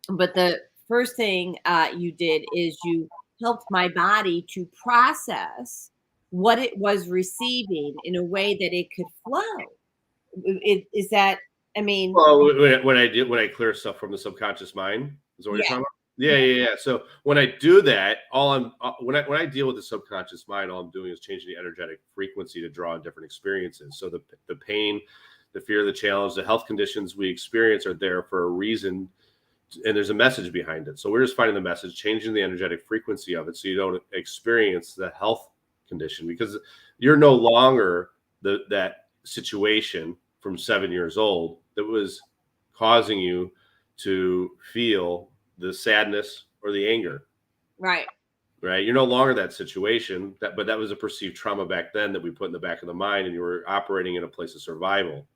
But the first thing you did is you helped my body to process what it was receiving in a way that it could flow. Well, when I clear stuff from the subconscious mind, is what you're talking about? Yeah. So when I do that, when I deal with the subconscious mind, all I'm doing is changing the energetic frequency to draw on different experiences. So the pain, the fear, the challenge, the health conditions we experience are there for a reason, and there's a message behind it. So we're just finding the message, changing the energetic frequency of it so you don't experience the health condition, because you're no longer that situation from 7 years old that was causing you to feel the sadness or the anger. Right. You're no longer that situation, but that was a perceived trauma back then that we put in the back of the mind, and you were operating in a place of survival.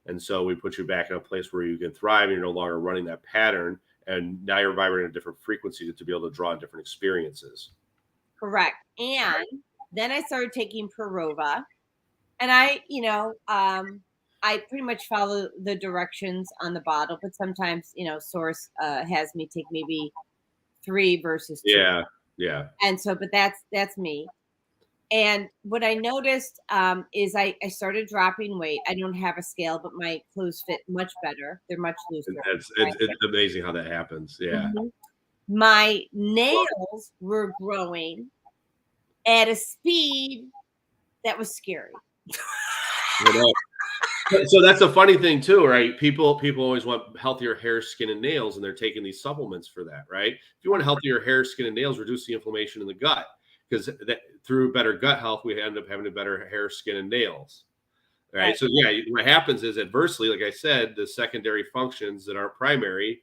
And so we put you back in a place where you can thrive, and you're no longer running that pattern. And now you're vibrating a different frequency to be able to draw on different experiences. Correct. And then I started taking Purova, and I pretty much follow the directions on the bottle, but sometimes, source has me take maybe 3 versus 2. Yeah. And so, but that's me. And what I noticed is I started dropping weight. I don't have a scale, but my clothes fit much better. They're much looser. It's amazing how that happens. Yeah. Mm-hmm. My nails were growing at a speed that was scary. So that's a funny thing too, right? People always want healthier hair, skin, and nails, and they're taking these supplements for that, right? If you want healthier hair, skin, and nails, reduce the inflammation in the gut, because through better gut health, we end up having a better hair, skin, and nails, right? So what happens is adversely, like I said, the secondary functions that aren't primary,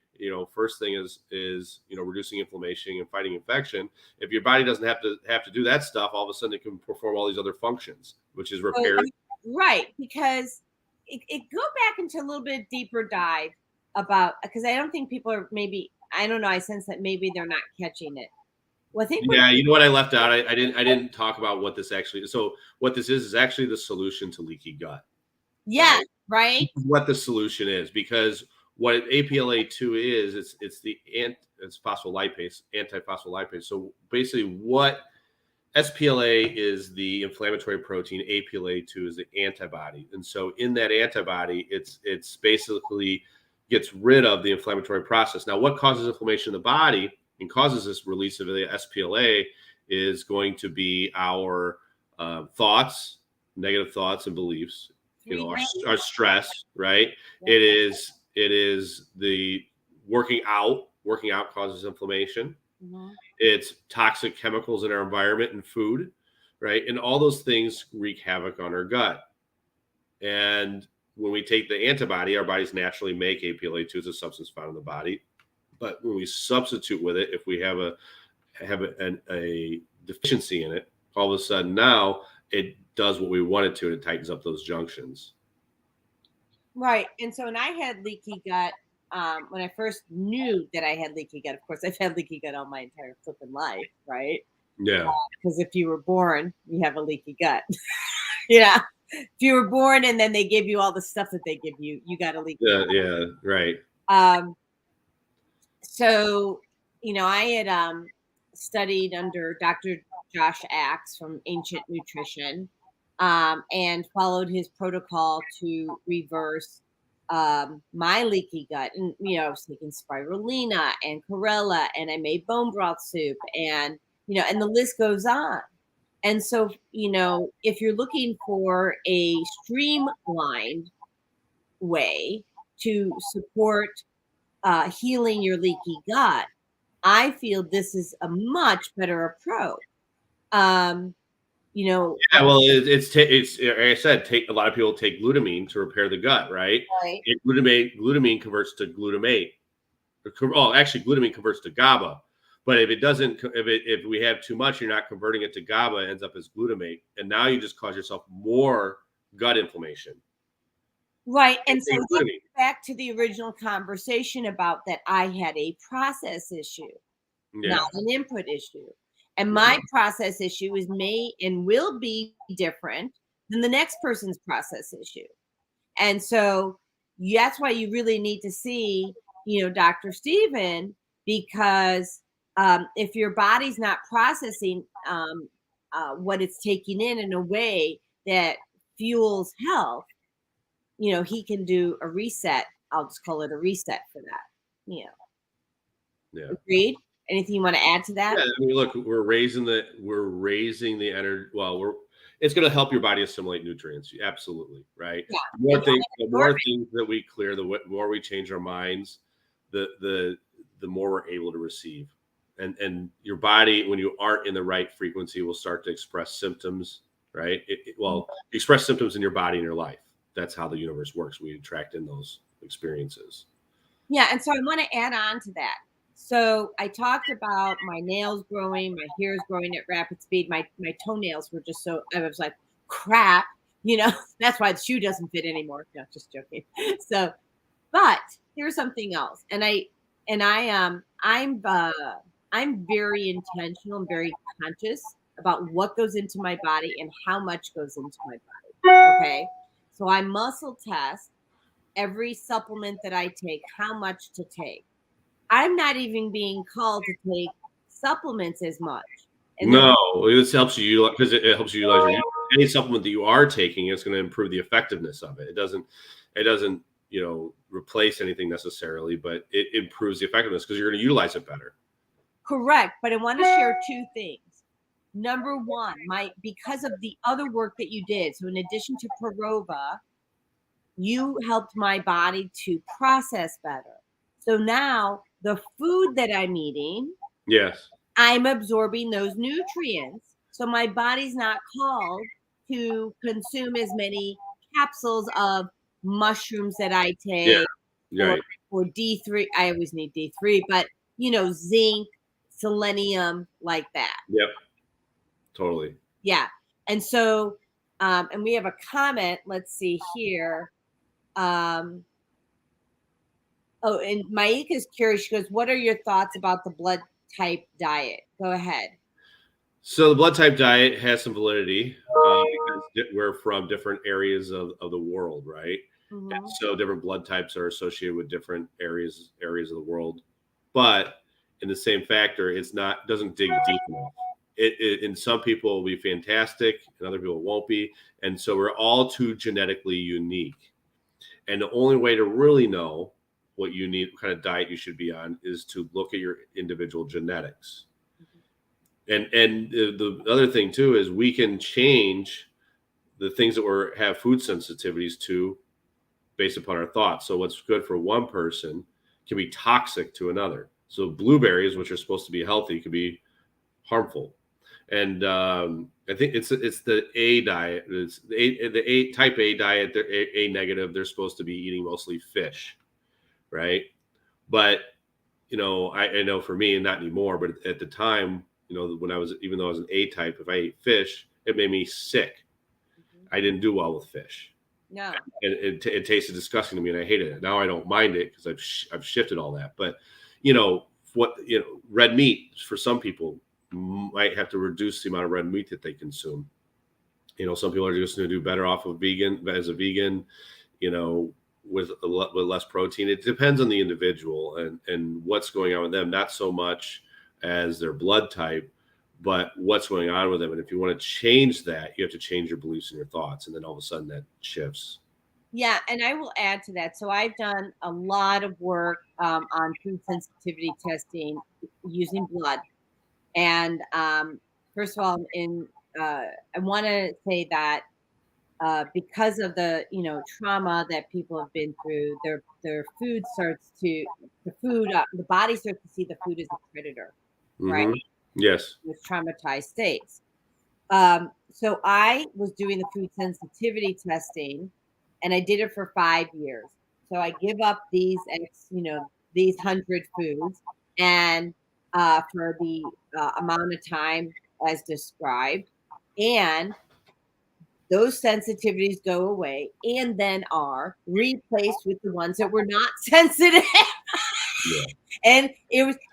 first thing is reducing inflammation and fighting infection. If your body doesn't have to do that stuff, all of a sudden it can perform all these other functions, which is repair. Right, because it go back into a little bit deeper dive about, because I don't think people are I sense that maybe they're not catching it. Well, I think you know what I left out? I didn't talk about what this actually is. So what this is actually the solution to leaky gut. Yeah, right. What the solution is, because what APLA2 is, it's phospholipase, antiphospholipase. So basically what SPLA is the inflammatory protein, APLA2 is the antibody. And so in that antibody, it's basically gets rid of the inflammatory process. Now, what causes inflammation in the body and causes this release of the SPLA is going to be our thoughts, negative thoughts and beliefs, our stress, right? Yeah. It is the working out. Working out causes inflammation. Mm-hmm. It's toxic chemicals in our environment and food, right? And all those things wreak havoc on our gut. And when we take the antibody, our bodies naturally make APLA2, it's a substance found in the body. But when we substitute with it, if we have a deficiency in it, all of a sudden now it does what we want it to, and it tightens up those junctions. Right. And so when I had leaky gut, when I first knew that I had leaky gut, of course, I've had leaky gut all my entire flipping life, right? Yeah. Because if you were born, you have a leaky gut. Yeah. If you were born and then they give you all the stuff that they give you, you got a leaky gut. Yeah, right. So, I had studied under Dr. Josh Axe from Ancient Nutrition and followed his protocol to reverse my leaky gut. And, I was taking spirulina and chlorella, and I made bone broth soup, and, and the list goes on. And so, if you're looking for a streamlined way to support healing your leaky gut, I feel this is a much better approach. Yeah, well, it's like I said, a lot of people take glutamine to repair the gut, right? Right. Glutamine converts to glutamate. Actually, glutamine converts to GABA. But if it doesn't, if we have too much, you're not converting it to GABA, it ends up as glutamate, and now you just cause yourself more gut inflammation. Right, and so back to the original conversation about that, I had a process issue, not an input issue. And my process issue may and will be different than the next person's process issue. And so that's why you really need to see, Dr. Stephen, because if your body's not processing what it's taking in a way that fuels health, he can do a reset. I'll just call it a reset for that. Yeah. Agreed? Anything you want to add to that? Yeah, I mean, look, we're raising the energy. Well, it's going to help your body assimilate nutrients. Absolutely, right? Yeah. The more things that we clear, the more we change our minds, the more we're able to receive. And your body, when you aren't in the right frequency, will start to express symptoms, right? Express symptoms in your body and your life. That's how the universe works. We attract in those experiences. Yeah, and so I want to add on to that. So I talked about my nails growing, my hair's growing at rapid speed. My toenails were just I was like, crap, that's why the shoe doesn't fit anymore. No, just joking. So, but here's something else. I'm very intentional and very conscious about what goes into my body and how much goes into my body. Okay. So I muscle test every supplement that I take, how much to take. I'm not even being called to take supplements as much. This helps you because it helps you utilize any supplement that you are taking. It's going to improve the effectiveness of it. It doesn't replace anything necessarily, but it improves the effectiveness because you're going to utilize it better. Correct. But I want to share two things. Number one, because of the other work that you did. So in addition to Parova, you helped my body to process better. So now the food that I'm eating, yes, I'm absorbing those nutrients. So my body's not called to consume as many capsules of mushrooms that I take, or D3. I always need D3, but zinc, selenium, like that. Yep, totally. Yeah, and so, and we have a comment. Let's see here. And Maika's curious. She goes, "What are your thoughts about the blood type diet?" Go ahead. So the blood type diet has some validity because we're from different areas of the world, right? Mhm. So different blood types are associated with different areas of the world. But in the same factor, doesn't dig deep enough. It in some people will be fantastic, and other people won't be. And so we're all too genetically unique. And the only way to really know what you need, what kind of diet you should be on, is to look at your individual genetics. And the other thing too is we can change the things that we have food sensitivities to based upon our thoughts. So what's good for one person can be toxic to another. So blueberries, which are supposed to be healthy, could be harmful. And I think it's the A diet. It's the A type A diet. They're A negative. They're supposed to be eating mostly fish, right? But I know for me, and not anymore, but at the time, when even though I was an A type, if I ate fish, it made me sick. I didn't do well with fish. No. And it tasted disgusting to me, and I hated it. Now I don't mind it because I've shifted all that. But red meat for some people might have to reduce the amount of red meat that they consume. Some people are just going to do better off of as a vegan, with less protein. It depends on the individual and what's going on with them. Not so much as their blood type, but what's going on with them. And if you want to change that, you have to change your beliefs and your thoughts. And then all of a sudden that shifts. Yeah. And I will add to that. So I've done a lot of work on food sensitivity testing using blood. And first of all, I want to say that because of the trauma that people have been through, their food the body starts to see the food as a predator, right? Yes. With traumatized states. So I was doing the food sensitivity testing, and I did it for 5 years. So I give up these 100 foods, and for the amount of time as described, and those sensitivities go away and then are replaced with the ones that were not sensitive. And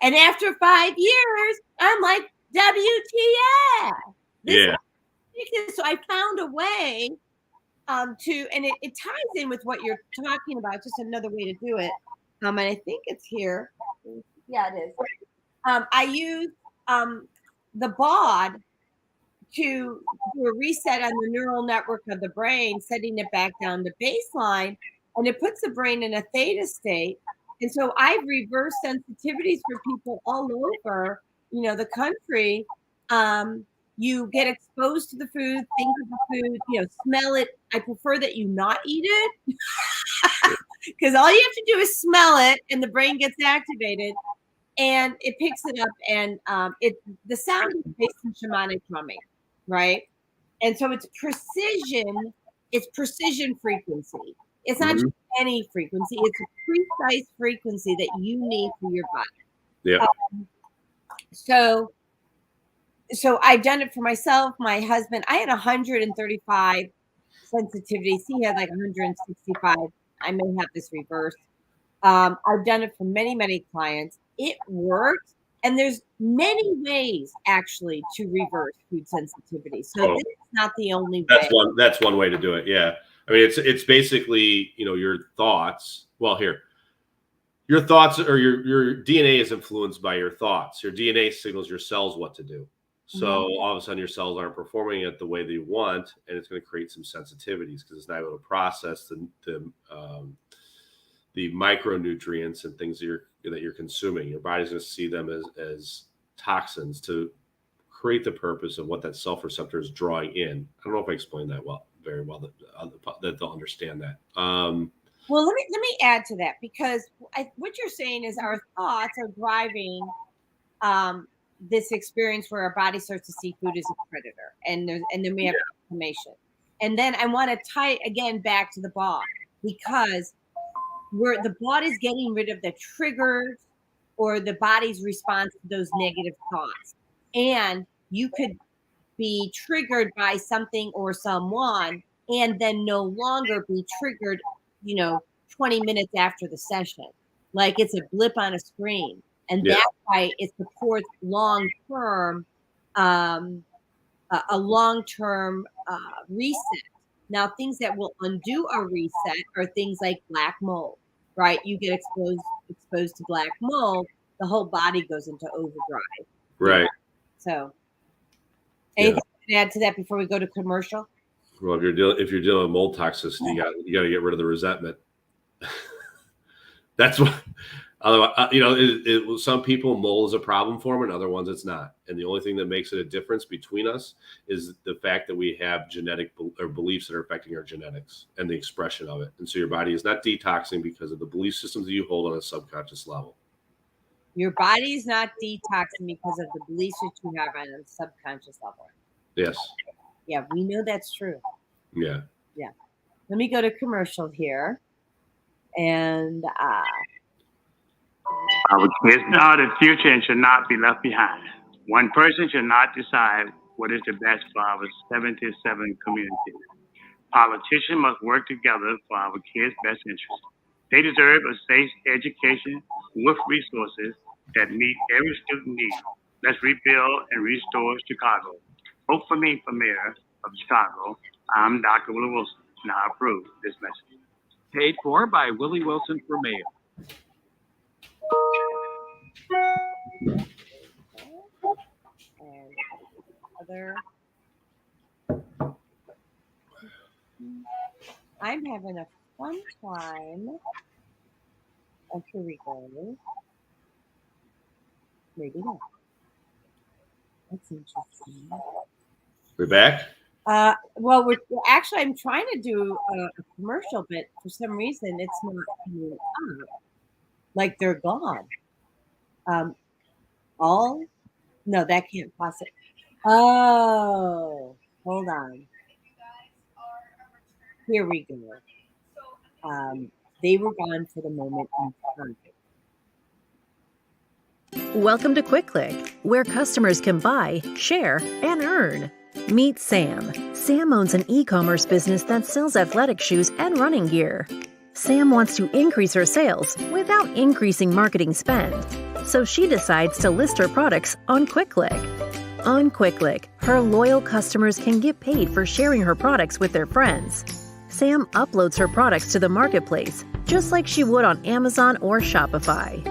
after 5 years, I'm like, WTF. Yeah. So I found a way and it ties in with what you're talking about, just another way to do it. And I think it's here. Yeah, it is. I use the BOD to do a reset on the neural network of the brain, setting it back down to baseline, and it puts the brain in a theta state. And so I've reversed sensitivities for people all over, the country. You get exposed to the food, think of the food, smell it. I prefer that you not eat it because all you have to do is smell it, and the brain gets activated, and it picks it up, and the sound is based in shamanic drumming. Right. And so it's precision frequency. It's not just any frequency. It's a precise frequency that you need for your body. Yeah. So I've done it for myself, my husband. I had 135 sensitivities. He had like 165. I may have this reversed. I've done it for many, many clients. It works. And there's many ways actually to reverse food sensitivity. So this is not the only way. That's one way to do it. Yeah. I mean, it's basically, your thoughts. Well, your thoughts or your DNA is influenced by your thoughts. Your DNA signals your cells what to do. So all of a sudden your cells aren't performing it the way they want, and it's going to create some sensitivities because it's not able to process the micronutrients and things that you're consuming. Your body's going to see them as toxins to create the purpose of what that self-receptor is drawing in. I don't know if I explained that very well that they'll understand that. Well, let me add to that, because what you're saying is our thoughts are driving this experience where our body starts to see food as a predator, and then we have inflammation. And then I want to tie it again back to the BOD, because where the body is getting rid of the triggers or the body's response to those negative thoughts. And you could be triggered by something or someone and then no longer be triggered, 20 minutes after the session. Like it's a blip on a screen. And that's why it supports long-term, a long-term reset. Now, things that will undo a reset are things like black mold, right? You get exposed to black mold, the whole body goes into overdrive. Right. So, anything to add to that before we go to commercial? Well, if you're dealing with mold toxicity, you got to get rid of the resentment. That's what. Otherwise, some people mold is a problem for them, and other ones it's not. And the only thing that makes it a difference between us is the fact that we have genetic or beliefs that are affecting our genetics and the expression of it. And so your body is not detoxing because of the belief systems that you hold on a subconscious level. Your body's not detoxing because of the beliefs that you have on a subconscious level. Yes. Yeah, we know that's true. Yeah. Yeah. Let me go to commercial here. And our kids are the future and should not be left behind. One person should not decide what is the best for our 77 communities. Politicians must work together for our kids' best interests. They deserve a safe education with resources that meet every student need. Let's rebuild and restore Chicago. Vote for me for mayor of Chicago. I'm Dr. Willie Wilson, and I approve this message. Paid for by Willie Wilson for mayor. And other. I'm having a fun time. Oh, here we go. Maybe not. That's interesting. We're back. Well, actually, I'm trying to do a commercial, but for some reason, it's not coming up. Like they're gone. No, that can't possibly. Oh, hold on. Here we go. They were gone for the moment in time. Welcome to Quick Click, where customers can buy, share, and earn. Meet Sam. Sam owns an e-commerce business that sells athletic shoes and running gear. Sam wants to increase her sales without increasing marketing spend, so she decides to list her products on Quick Click. On Quick Click, her loyal customers can get paid for sharing her products with their friends. Sam uploads her products to the marketplace, just like she would on Amazon or Shopify.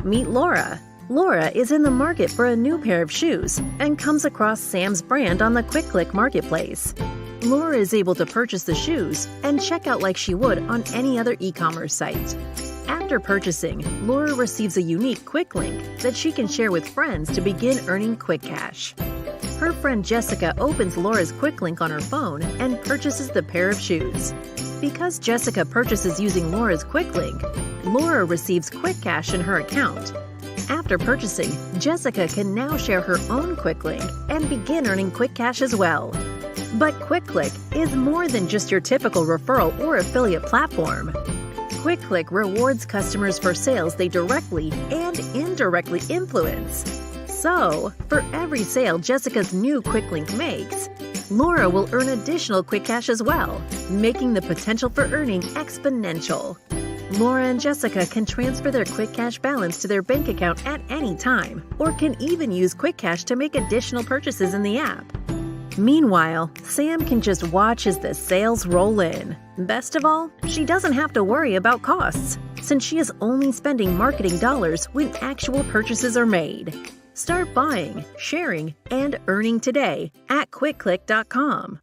Meet Laura. Laura is in the market for a new pair of shoes and comes across Sam's brand on the Quick Click marketplace. Laura is able to purchase the shoes and check out like she would on any other e-commerce site. After purchasing, Laura receives a unique Quick Link that she can share with friends to begin earning Quick Cash. Her friend Jessica opens Laura's Quick Link on her phone and purchases the pair of shoes. Because Jessica purchases using Laura's Quick Link, Laura receives Quick Cash in her account. After purchasing, Jessica can now share her own Quick Link and begin earning Quick Cash as well. But Quick Click is more than just your typical referral or affiliate platform. Quick Click rewards customers for sales they directly and indirectly influence. So, for every sale Jessica's new Quick Link makes, Laura will earn additional Quick Cash as well, making the potential for earning exponential. Laura and Jessica can transfer their Quick Cash balance to their bank account at any time, or can even use Quick Cash to make additional purchases in the app. Meanwhile, Sam can just watch as the sales roll in. Best of all, she doesn't have to worry about costs, since she is only spending marketing dollars when actual purchases are made. Start buying, sharing, and earning today at QuickClick.com.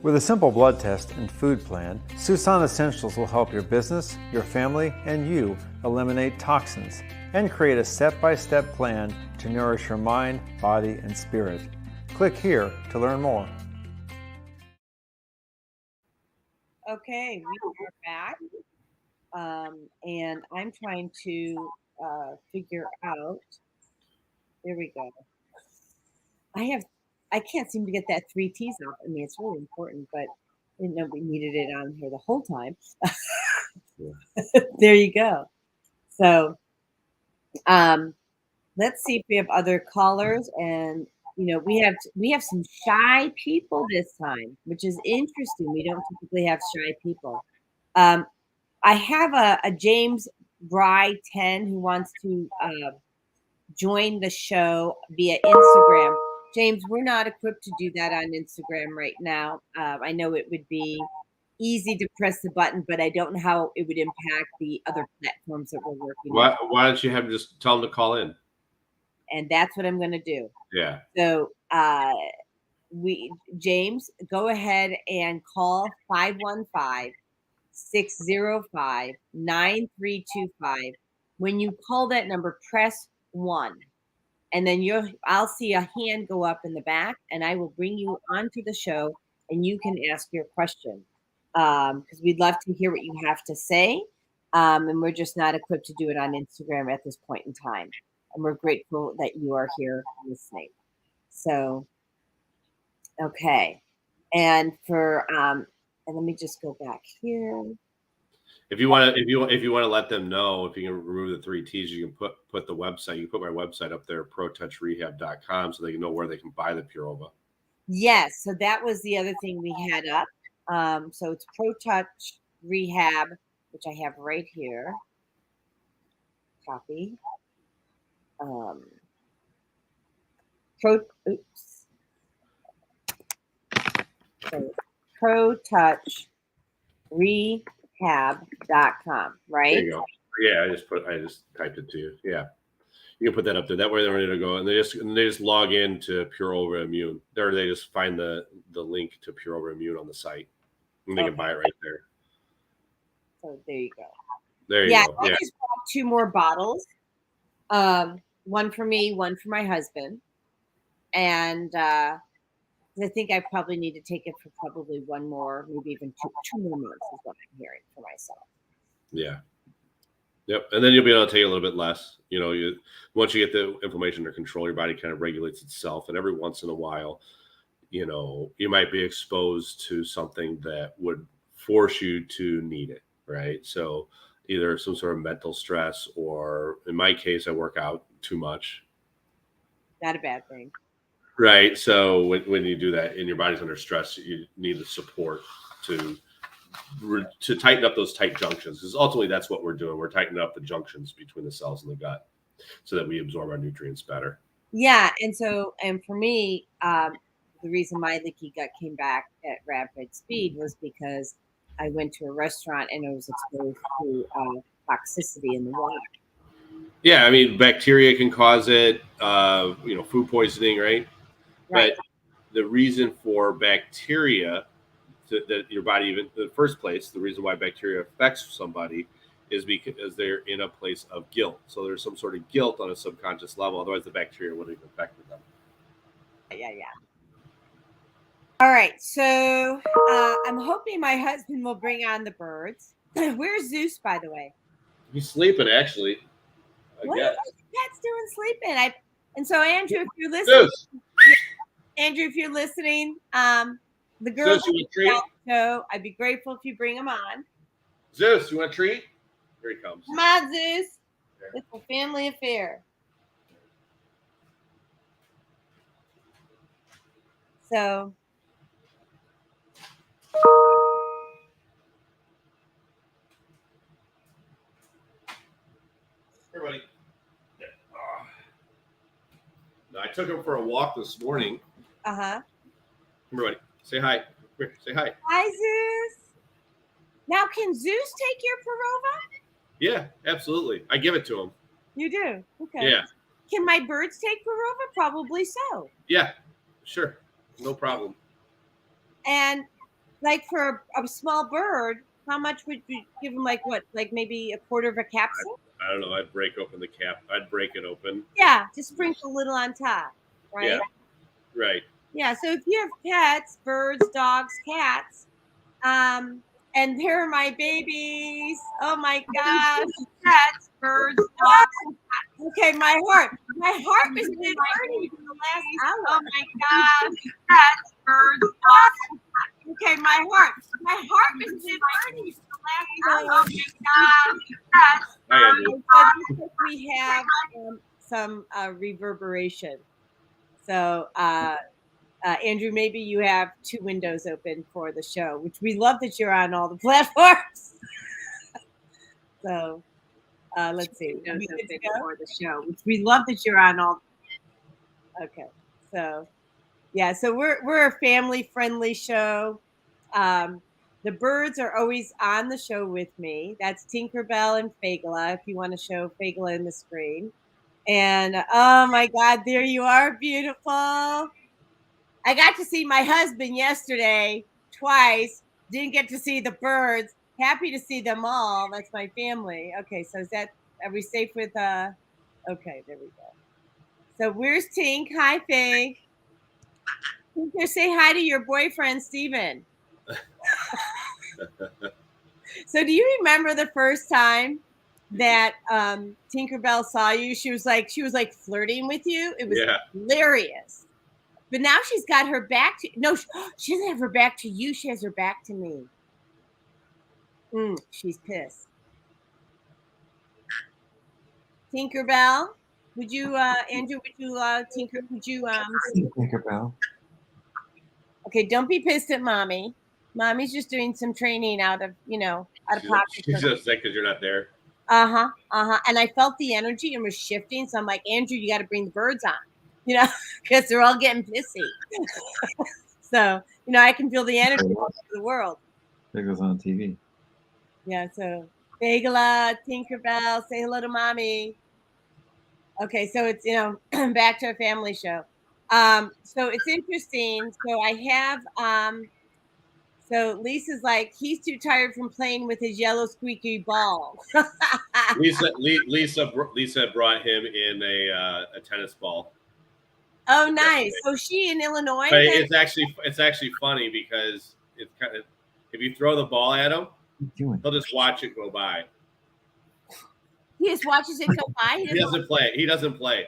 With a simple blood test and food plan, Suson Essentials will help your business, your family, and you eliminate toxins and create a step-by-step plan to nourish your mind, body, and spirit. Click here to learn more. Okay, we are back. And I'm trying to figure out. There we go. I can't seem to get that 3 T's off. I mean, it's really important, but I didn't know we needed it on here the whole time. There you go. So let's see if we have other callers. And, we have some shy people this time, which is interesting. We don't typically have shy people. I have a James Bry 10 who wants to join the show via Instagram. James, we're not equipped to do that on Instagram right now. I know it would be easy to press the button, but I don't know how it would impact the other platforms that we're working with. Why don't you have just tell them to call in? And that's what I'm going to do. Yeah. So, James, go ahead and call 515-605-9325. When you call that number, press 1. And then I'll see a hand go up in the back, and I will bring you onto the show, and you can ask your question. Because we'd love to hear what you have to say. And we're just not equipped to do it on Instagram at this point in time. And we're grateful that you are here listening. So, okay. And and let me just go back here. If you want to let them know, if you can remove the 3 T's, you can put the website. You can put my website up there, protouchrehab.com, so they can know where they can buy the Purova. Yes. So that was the other thing we had up. So it's Pro Touch Rehab, which I have right here. Copy. ProTouchRehab.com, right? There you go. Yeah, I just typed it to you. Yeah. You can put that up there. That way they're ready to go. And they just log in to Purova Immune. Or they just find the link to Purova Immune on the site. And they can buy it right there. So there you go. There you go. I just bought 2 more bottles. One for me, one for my husband. And I think I probably need to take it for probably one more, maybe even two more months is what I'm hearing for myself. Yeah. Yep. And then you'll be able to take a little bit less. Once you get the inflammation under control, your body kind of regulates itself. And every once in a while, you might be exposed to something that would force you to need it. Right. So either some sort of mental stress, or in my case, I work out too much. Not a bad thing. Right. So when you do that and your body's under stress, you need the support to tighten up those tight junctions, because ultimately that's what we're doing. We're tightening up the junctions between the cells in the gut so that we absorb our nutrients better. Yeah. And for me, the reason my leaky gut came back at rapid speed was because I went to a restaurant and I was exposed to toxicity in the water. Yeah, I mean, bacteria can cause it, food poisoning, right? But the reason for bacteria that your body, even in the first place, the reason why bacteria affects somebody is because they're in a place of guilt. So there's some sort of guilt on a subconscious level. Otherwise, the bacteria wouldn't have affected them. Yeah. All right. So I'm hoping my husband will bring on the birds. Where's Zeus, by the way? He's sleeping, actually. What are pets doing sleeping? And so, Andrew, if you're listening, the girls on the show, I'd be grateful if you bring them on. Zeus, you want a treat? Here he comes. Come on, Zeus. It's a family affair. So. Everybody. I took him for a walk this morning. Everybody, say hi. Here, say hi. Hi, Zeus. Now, can Zeus take your Purova? Yeah, absolutely. I give it to him. You do? Okay. Yeah. Can my birds take Purova? Probably so. Yeah, sure. No problem. And like for a small bird, how much would you give them? Like what? Like maybe a quarter of a capsule? I don't know. I'd break open the cap. I'd break it open. Yeah, just sprinkle a little on top, right? Yeah, right. Yeah, so if you have pets, birds, dogs, cats, and here are my babies. Oh my gosh. Pets, birds, dogs. Okay, my heart was been hurting for the last hour. Oh my gosh. Pets, birds, dogs. Okay, my heart was been hurting for the last hour. Oh my gosh. Pets. We have some reverberation. So, Andrew, maybe you have 2 windows open for the show, which we love that you're on all the platforms. So let's see. For the show, which we love that you're on all. Okay, so Yeah, so we're a family friendly show. The birds are always on the show with me. That's Tinkerbell and Fagala, if you want to show Fagala in the screen. And oh my God, there you are, beautiful. I got to see my husband yesterday twice. Didn't get to see the birds. Happy to see them all. That's my family. Okay, so are we safe with okay, there we go. So where's Tink? Hi, Fag. Tinker, say hi to your boyfriend, Steven. So do you remember the first time that Tinkerbell saw you? She was like flirting with you. It was hilarious. But now she's got her back to she doesn't have her back to you. She has her back to me. She's pissed. Tinkerbell, would you Andrew, would you Tinkerbell. Okay, don't be pissed at mommy. Mommy's just doing some training out of pocket. She's upset because you're not there. And I felt the energy and was shifting. So I'm like, Andrew, you got to bring the birds on, because they're all getting pissy. So, I can feel the energy all over the world. Bagela's on TV. Yeah, so Bagela, Tinkerbell, say hello to mommy. Okay, so it's, back to a family show. So it's interesting. So I have, so Lisa's like, he's too tired from playing with his yellow squeaky ball. Lisa brought him in a tennis ball. Oh, nice. So she in Illinois? But it's actually funny because it's kind of, if you throw the ball at him, he'll just watch it go by. He just watches it go by. He doesn't play.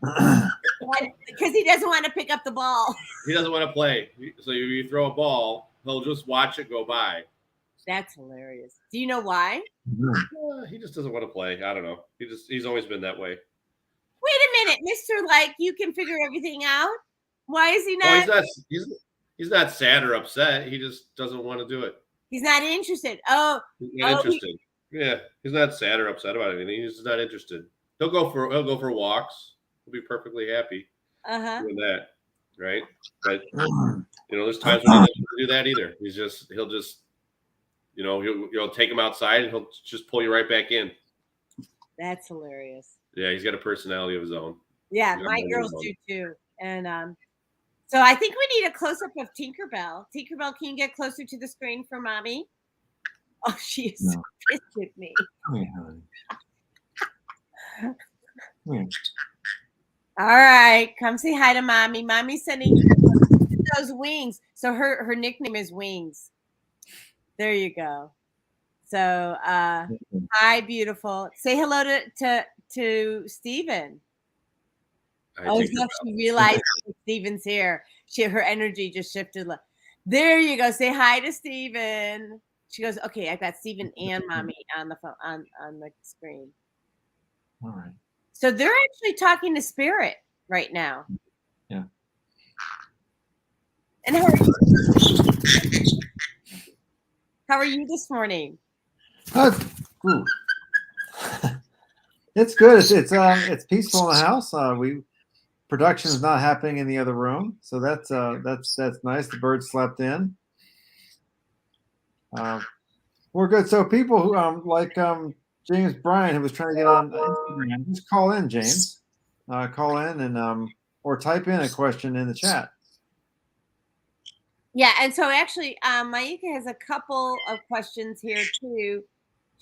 Because he doesn't want to pick up the ball. He doesn't want to play. So if you throw a ball, he'll just watch it go by. That's hilarious. Do you know why? He just doesn't want to play. I don't know. He's always been that way. Wait a minute, Mr. Like, you can figure everything out. Why is he not? Well, he's not sad or upset. He just doesn't want to do it. He's not interested. Oh, he's not interested. Yeah, he's not sad or upset about anything. He's just not interested. He'll go for walks. He'll be perfectly happy doing that, right? But there's times when he doesn't do that either. He'll just you'll take him outside and he'll just pull you right back in. That's hilarious. Yeah, he's got a personality of his own. Yeah, my girls do too. And so I think we need a close-up of Tinkerbell. Tinkerbell, can you get closer to the screen for mommy? Oh, she is so pissed at me. Come here, honey. Come here. All right, come say hi to mommy. Mommy's sending you those wings. So her nickname is Wings. There you go. So hi, beautiful. Say hello to Steven. Oh, no, she realized Steven's here. Her energy just shifted. There you go. Say hi to Steven. She goes, okay, I've got Steven and mommy on the phone on the screen. All right. So they're actually talking to spirit right now. Yeah. And how are you? How are you this morning? It's good. It's peaceful in the house. Production is not happening in the other room, so that's nice. The birds slept in. We're good. So people who like James Bryan, who was trying to get on Instagram, just call in, James. Call in and or type in a question in the chat. Yeah, and so actually, Maika has a couple of questions here too.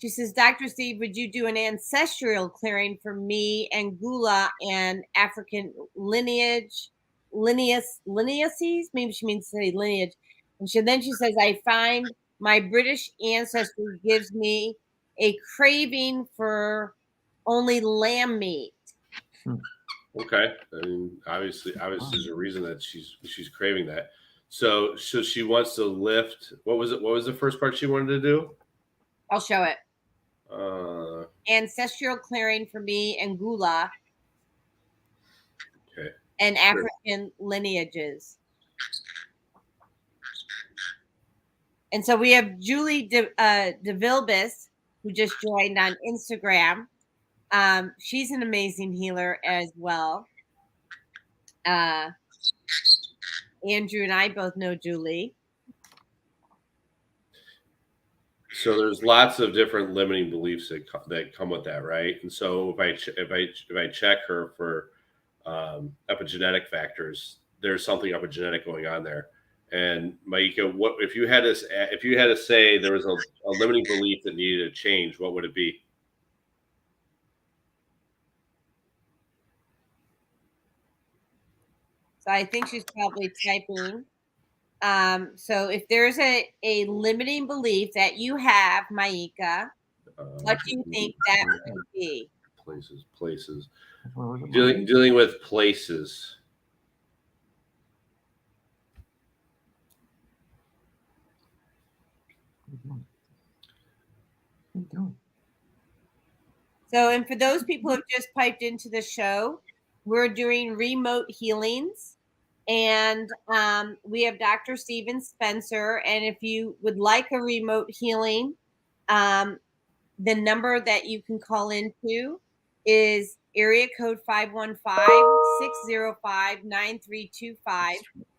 She says, Dr. Steve, would you do an ancestral clearing for me and Gula and African lineages? Maybe she means to say lineage. And then she says, I find my British ancestry gives me a craving for only lamb meat. Okay. I mean, obviously there's a reason that she's craving that. So she wants to lift. What was it? What was the first part she wanted to do? I'll show it. Ancestral clearing for me and Gula. Okay. And African lineages. And so we have Julie DeVilbis, who just joined on Instagram. She's an amazing healer as well. Andrew and I both know Julie. So there's lots of different limiting beliefs that come with that, right? And so if I check her for epigenetic factors, there's something epigenetic going on there. And Maika, what if you had to say there was a limiting belief that needed to change, what would it be? So I think she's probably typing. So if there's a limiting belief that you have, Maika, what do you think that would be? Places. Dealing with places. So, and for those people who have just piped into the show, we're doing remote healings. And we have Dr. Steven Spencer. And if you would like a remote healing, the number that you can call into is area code 515-605-9325.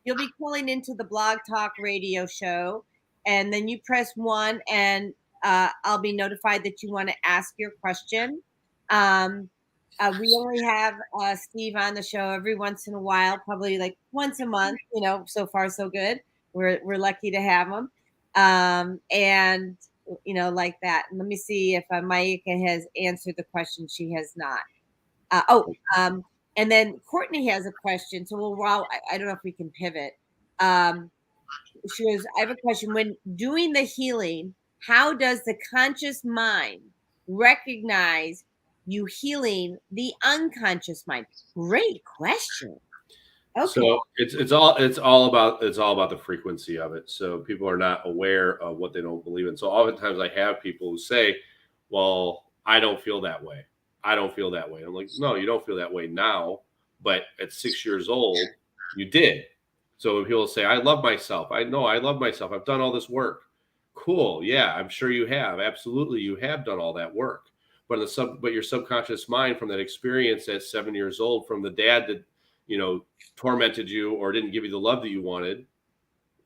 You'll be calling into the Blog Talk radio show. And then you press 1 and I'll be notified that you want to ask your question. We only have Steve on the show every once in a while, probably like once a month. So far so good. We're lucky to have him, and like that. Let me see if Maika has answered the question. She has not. And then Courtney has a question. So I don't know if we can pivot. She goes, I have a question. When doing the healing, how does the conscious mind recognize you healing the unconscious mind? Great question. Okay. So it's all about the frequency of it. So people are not aware of what they don't believe in. So oftentimes I have people who say, well, I don't feel that way. I don't feel that way. I'm like, no, you don't feel that way now, but at 6 years old, you did. So when people say, I love myself. I know I love myself. I've done all this work. Cool. Yeah, I'm sure you have. Absolutely. You have done all that work. But your subconscious mind from that experience at 7 years old, from the dad that, tormented you or didn't give you the love that you wanted,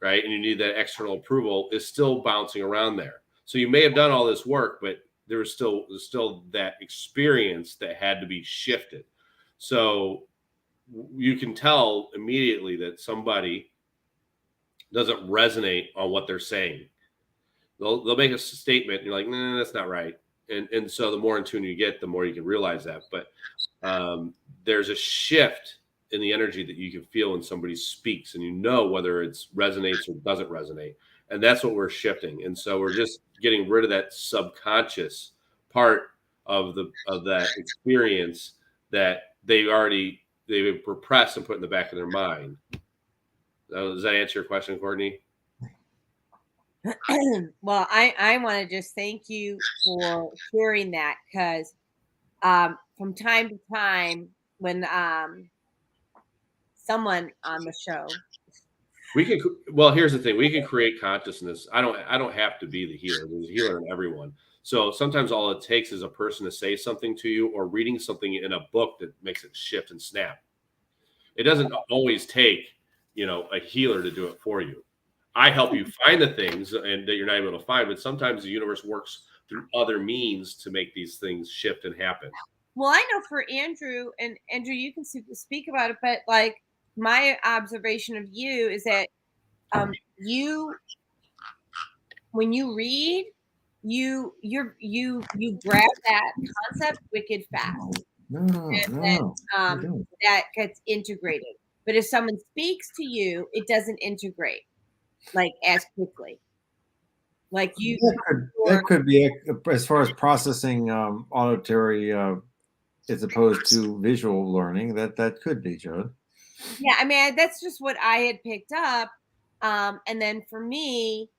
right? And you need that external approval, is still bouncing around there. So you may have done all this work, but there's still that experience that had to be shifted. So you can tell immediately that somebody doesn't resonate on what they're saying. They'll make a statement, and you're like, nah, that's not right. And so the more in tune you get, the more you can realize that. But there's a shift in the energy that you can feel when somebody speaks, and whether it resonates or doesn't resonate. And that's what we're shifting. And so we're just getting rid of that subconscious part of that experience that they've repressed and put in the back of their mind. Does that answer your question, Courtney? Well, I want to just thank you for sharing that, because from time to time when someone on the show, here's the thing, we can create consciousness. I don't have to be the healer. There's a healer in everyone. So sometimes all it takes is a person to say something to you, or reading something in a book that makes it shift and snap. It doesn't always take a healer to do it for you. I help you find the things and that you're not able to find, but sometimes the universe works through other means to make these things shift and happen. Well, I know for Andrew, and Andrew, you can speak about it, but like my observation of you is that when you read, you grab that concept wicked fast. That gets integrated. But if someone speaks to you, it doesn't integrate like as quickly. Like you, that could be as far as processing auditory as opposed to visual learning. That could be, Jodi. Yeah, I mean that's just what I had picked up, and then for me,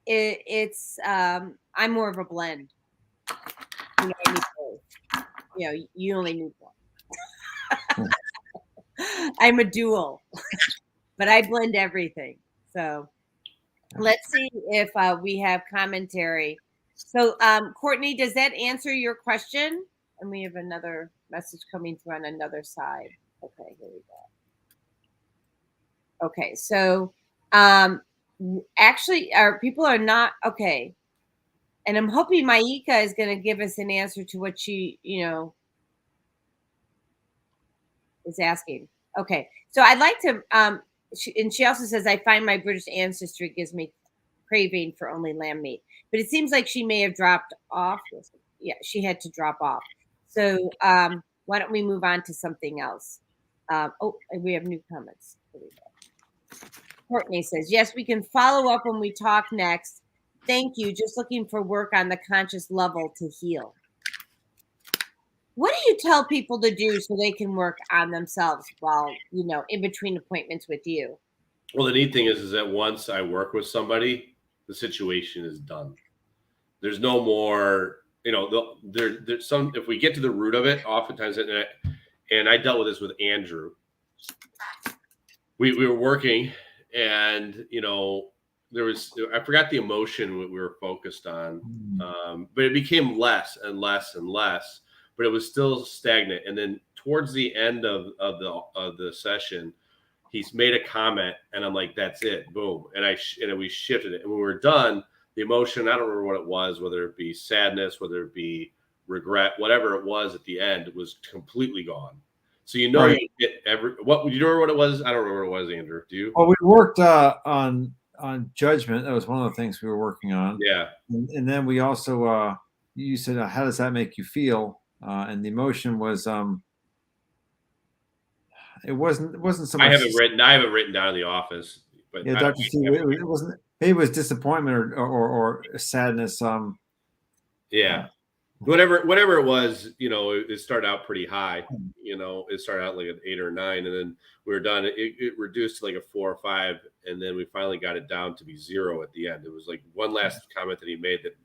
it's I'm more of a blend. I need both. You only need one. I'm a dual, but I blend everything. So let's see if we have commentary. So Courtney, does that answer your question? And we have another message coming through on another side. Okay, here we Okay, so actually, our people are not okay, and I'm hoping Maika is going to give us an answer to what she, is asking. Okay, so I'd like to. And she also says, I find my British ancestry gives me craving for only lamb meat, but it seems like she may have dropped off. Yeah, she had to drop off. So why don't we move on to something else? And we have new comments. Here we go. Courtney says, yes, we can follow up when we talk next. Thank you. Just looking for work on the conscious level to heal. What do you tell people to do so they can work on themselves while, in between appointments with you? Well, the neat thing is that once I work with somebody, the situation is done. There's no more, there's some, if we get to the root of it, oftentimes, and I dealt with this with Andrew. We were working and, I forgot the emotion we were focused on, but it became less and less and less, but it was still stagnant. And then towards the end of the session, he's made a comment and I'm like, that's it, boom. And we shifted it. And when we were done, the emotion, I don't remember what it was, whether it be sadness, whether it be regret, whatever it was at the end, it was completely gone. So right. You get what you remember what it was? I don't remember what it was, Andrew. Do you? Well, we worked on judgment. That was one of the things we were working on. Yeah. And then we also you said, how does that make you feel? And the emotion was it wasn't so much. I have it written down in the office. But yeah, Dr. Steve, it wasn't. Maybe it was disappointment or sadness. Yeah. Whatever it was, it started out pretty high. It started out like an 8 or 9, and then we were done. It reduced to like a 4 or 5, and then we finally got it down to be 0 at the end. It was like one last comment that he made that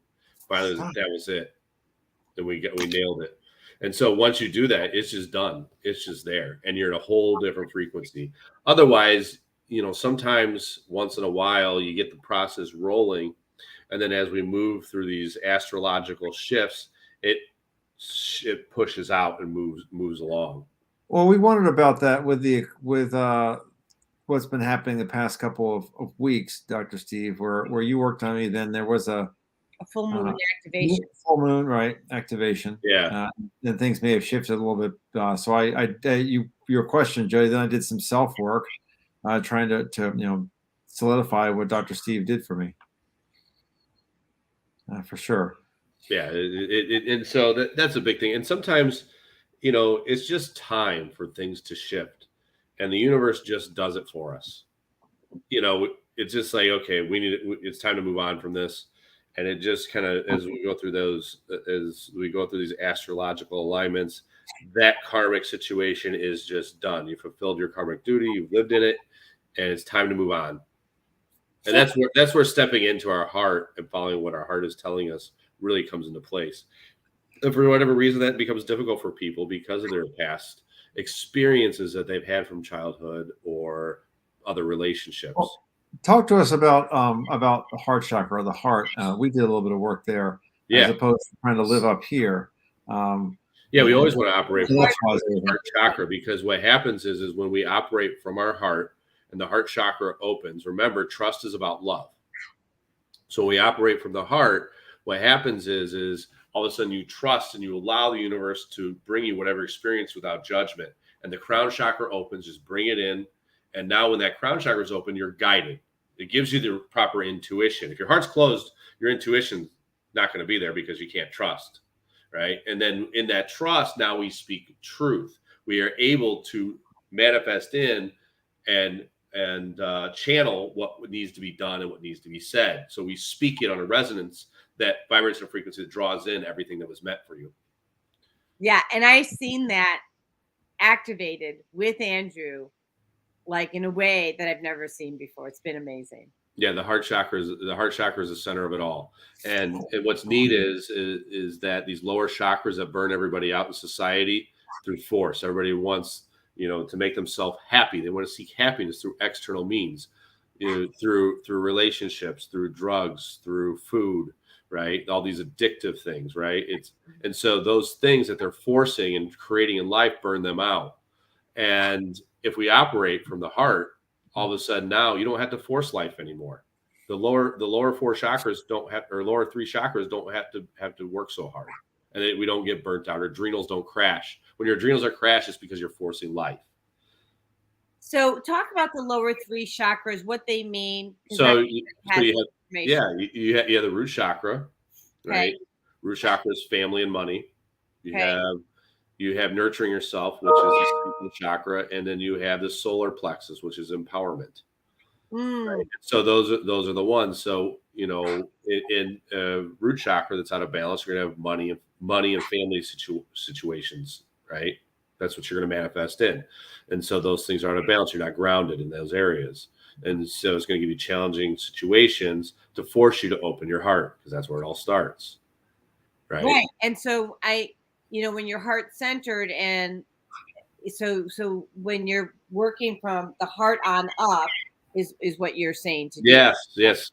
finally that was it. And we nailed it. And so once you do that, it's just done. It's just there, and you're in a whole different frequency. Otherwise, sometimes once in a while you get the process rolling, and then as we move through these astrological shifts, it pushes out and moves along. Well, we wondered about that with what's been happening the past couple of weeks, Dr. Steve, where you worked on me. Then there was a full moon activation. Full moon, right? Activation. Yeah. And things may have shifted a little bit. So your question, Jodi. Then I did some self work, trying to solidify what Dr. Steve did for me. For sure. Yeah, and so that's a big thing. And sometimes, it's just time for things to shift, and the universe just does it for us. It's just like, okay, it's time to move on from this. And it just kind of, as we go through these astrological alignments, that karmic situation is just done. You fulfilled your karmic duty, you've lived in it, and it's time to move on. And that's where stepping into our heart and following what our heart is telling us really comes into place. And for whatever reason, that becomes difficult for people because of their past experiences that they've had from childhood or other relationships. Well, talk to us about the heart chakra, or the heart. We did a little bit of work there, as opposed to trying to live up here. We always want to operate from the heart chakra, because what happens is when we operate from our heart and the heart chakra opens, remember, trust is about love. So we operate from the heart. What happens is all of a sudden you trust and you allow the universe to bring you whatever experience without judgment. And the crown chakra opens, just bring it in. And now when that crown chakra is open, you're guided. It gives you the proper intuition. If your heart's closed, your intuition's not going to be there because you can't trust, right? And then in that trust, now we speak truth. We are able to manifest in and channel what needs to be done and what needs to be said. So we speak it on a resonance that vibrates a frequency that draws in everything that was meant for you. Yeah, and I've seen that activated with Andrew, like in a way that I've never seen before. It's been amazing. Yeah, the heart chakra is the center of it all. And what's neat is that these lower chakras that burn everybody out in society through force. Everybody wants, to make themselves happy. They want to seek happiness through external means, through relationships, through drugs, through food, right? All these addictive things, right? And so those things that they're forcing and creating in life burn them out. And if we operate from the heart, all of a sudden now you don't have to force life anymore. The lower four chakras don't have, or lower three chakras don't have to work so hard, and we don't get burnt out. Our adrenals don't crash. When your adrenals are crashed, it's because you're forcing life. So talk about the lower three chakras, what they mean. So you have the root chakra, right? Root chakra is family and money. You have nurturing yourself, which is the chakra, and then you have the solar plexus, which is empowerment. Right? So those are the ones. So in root chakra that's out of balance, you're gonna have money and family situations, right? That's what you're gonna manifest in, and so those things are out of balance. You're not grounded in those areas, and so it's gonna give you challenging situations to force you to open your heart, because that's where it all starts, right? And so when you're heart centered, and so when you're working from the heart on up is what you're saying to do. Yes,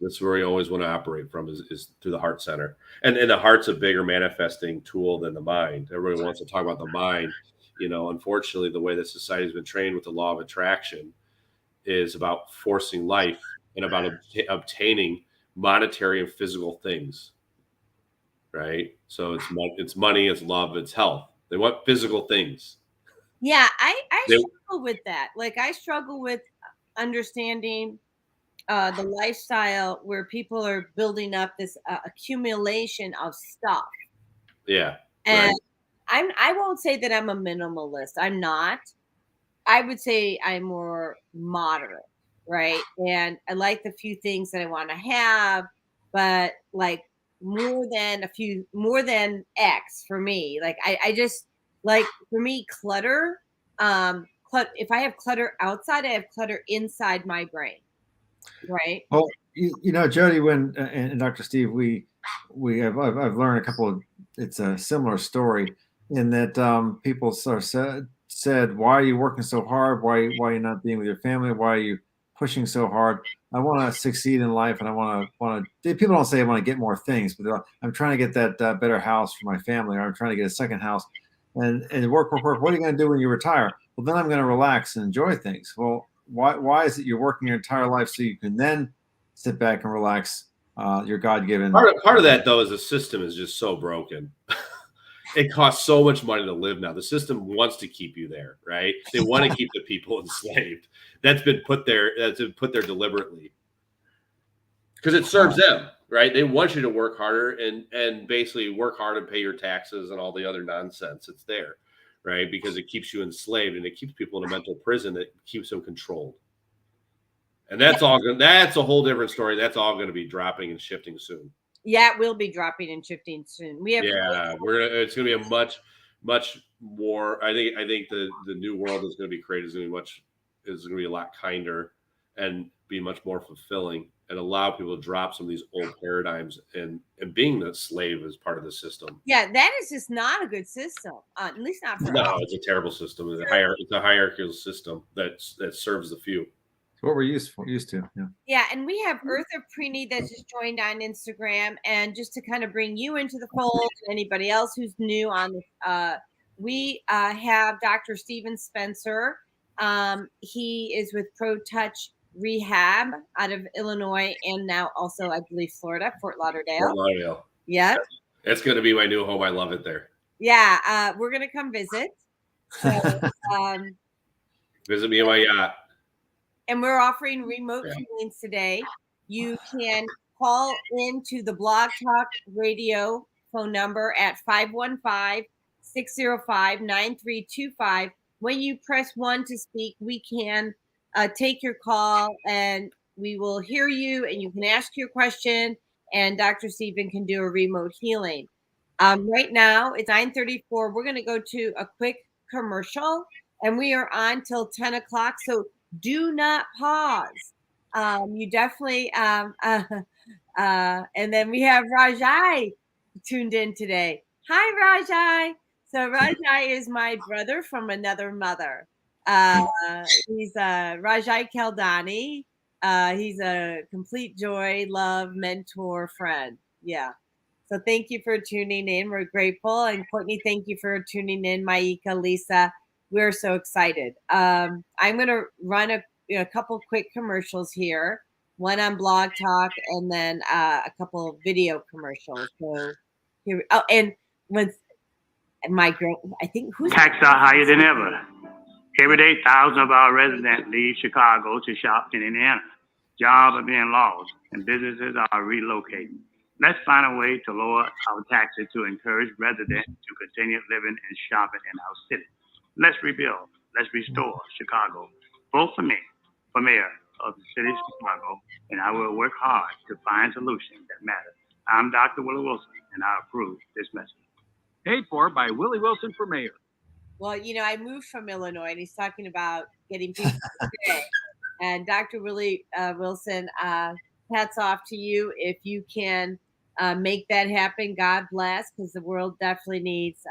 that's where you always want to operate from, is through the heart center, and the heart's a bigger manifesting tool than the mind. Everybody wants to talk about the mind. Unfortunately, the way that society's been trained with the law of attraction is about forcing life and about obtaining monetary and physical things, right? So it's money, it's love, it's health. They want physical things. Yeah, I struggle with that. Like, I struggle with understanding the lifestyle where people are building up this accumulation of stuff. Yeah. And I won't say that I'm a minimalist. I'm not. I would say I'm more moderate, right? And I like the few things that I want to have, but like more than X for me. Like I just like, for me, clutter. If I have clutter outside, I have clutter inside my brain, right? Well, Jodi, and Dr. Steve, I've learned a couple of, it's a similar story in that people sort of said, why are you working so hard? Why are you not being with your family? Why are you pushing so hard? I want to succeed in life, and I want to. People don't say I want to get more things, but I'm trying to get that better house for my family, or I'm trying to get a second house, and work. What are you going to do when you retire? Well, then I'm going to relax and enjoy things. Well, why is it you're working your entire life so you can then sit back and relax? Your God-given part of that, though, is the system is just so broken. It costs so much money to live now. The system wants to keep you there, right? They want to keep the people enslaved. That's been put there deliberately because it serves them, right? They want you to work harder and basically work hard and pay your taxes and all the other nonsense. It's there, right? Because it keeps you enslaved, and it keeps people in a mental prison that keeps them controlled. And that's all. That's a whole different story. That's all going to be dropping and shifting soon. Yeah, it will be dropping and shifting soon. It's going to be a much more. I think the new world is going to be created is going to be a lot kinder and be much more fulfilling, and allow people to drop some of these old paradigms and being the slave as part of the system. Yeah, that is just not a good system. At least not for us. No, it's a terrible system. It's a hierarchical system that serves the few. What we're used to. Yeah, and we have Eartha Preeny that just joined on Instagram, and just to kind of bring you into the fold, and anybody else who's new on this, we have Dr. Steven Spencer. He is with Pro Touch Rehab out of Illinois, and now also, I believe, Florida, Fort Lauderdale. Yeah, it's going to be my new home. I love it there. Yeah, we're going to come visit. So, visit me on my yacht. And we're offering remote healings today. You can call into the Blog Talk Radio phone number at 515-605-9325. When you press 1 to speak, we can take your call, and we will hear you, and you can ask your question, and Dr. Steven can do a remote healing. Right now, it's 9:34. We're going to go to a quick commercial, and we are on till 10 o'clock. So do not pause. You definitely, and then we have Rajai tuned in today. Hi, Rajai. So Rajai is my brother from another mother. He's Rajai Kaldani. He's a complete joy, love, mentor, friend. Yeah. So thank you for tuning in. We're grateful. And Courtney, thank you for tuning in. Maika, Lisa, we're so excited. I'm going to run a couple quick commercials here, one on Blog Talk, and then a couple of video commercials. So here, and when I think who's Taxes are higher than ever. Every day, thousands of our residents leave Chicago to shop in Indiana. Jobs are being lost and businesses are relocating. Let's find a way to lower our taxes to encourage residents to continue living and shopping in our city. Let's rebuild. Let's restore Chicago. Vote for me for mayor of the city of Chicago, and I will work hard to find solutions that matter. I'm Dr. Willie Wilson, and I approve this message. Paid for by Willie Wilson for mayor. Well, I moved from Illinois, and he's talking about getting people today. And Dr. Willie Wilson, hats off to you. If you can make that happen, God bless, because the world definitely needs,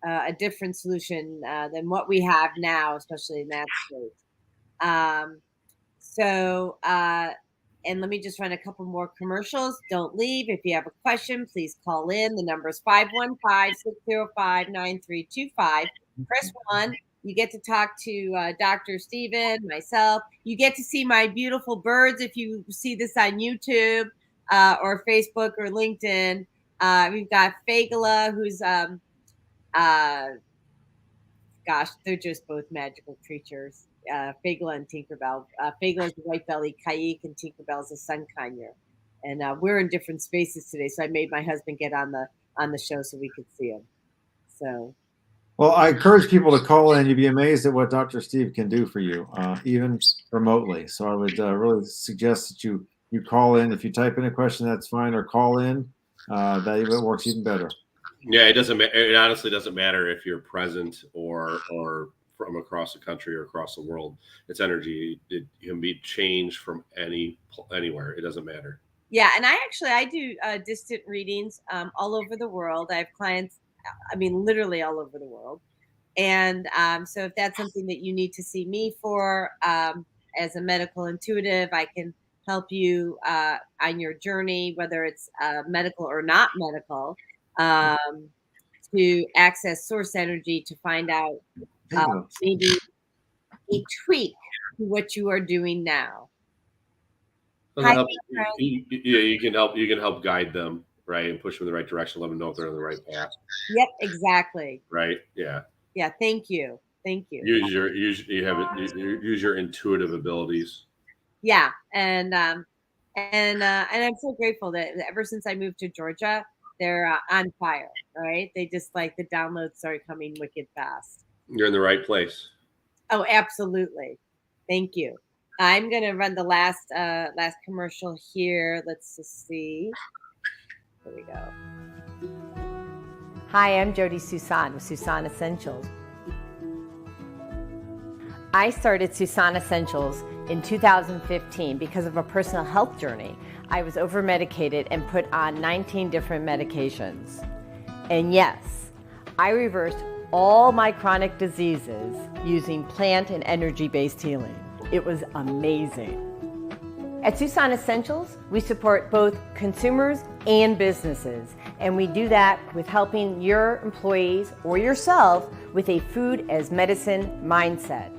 a different solution than what we have now, especially in that state. And let me just run a couple more commercials. Don't leave. If you have a question, please call in. The number is 515-605-9325. Press 1. You get to talk to Dr. Steven, myself. You get to see my beautiful birds if you see this on YouTube or Facebook or LinkedIn. We've got Fagala, who's, they're just both magical creatures. Fagala and Tinkerbell. Fagala is the white belly Kaik, and Tinkerbell is the sun conure. And we're in different spaces today, so I made my husband get on the show so we could see him. So, well, I encourage people to call in. You'd be amazed at what Dr. Steve can do for you, even remotely. So I would really suggest that you call in. If you type in a question, that's fine, or call in. That even works even better. Yeah, it doesn't. It honestly doesn't matter if you're present or from across the country or across the world. It's energy. It can be changed from anywhere. It doesn't matter. Yeah, and I do distant readings all over the world. I have clients, literally all over the world. And so if that's something that you need to see me for as a medical intuitive, I can help you on your journey, whether it's medical or not medical, to access source energy to find out maybe a tweak to what you are doing now. You can help guide them, right, and push them in the right direction. Let them know if they're on the right path. Yep, exactly. Right. Yeah. Yeah. Thank you. Use your intuitive abilities. Yeah, and I'm so grateful that ever since I moved to Georgia, they're on fire. Right? They just the downloads started coming wicked fast. You're in the right place. Oh, absolutely. Thank you. I'm going to run the last commercial here. Let's just see. Here we go. Hi, I'm Jodi Suson with Suson Essentials. I started Suson Essentials in 2015 because of a personal health journey. I was over-medicated and put on 19 different medications. And yes, I reversed all my chronic diseases using plant and energy-based healing. It was amazing. At Suson Essentials, we support both consumers and businesses, and we do that with helping your employees or yourself with a food as medicine mindset.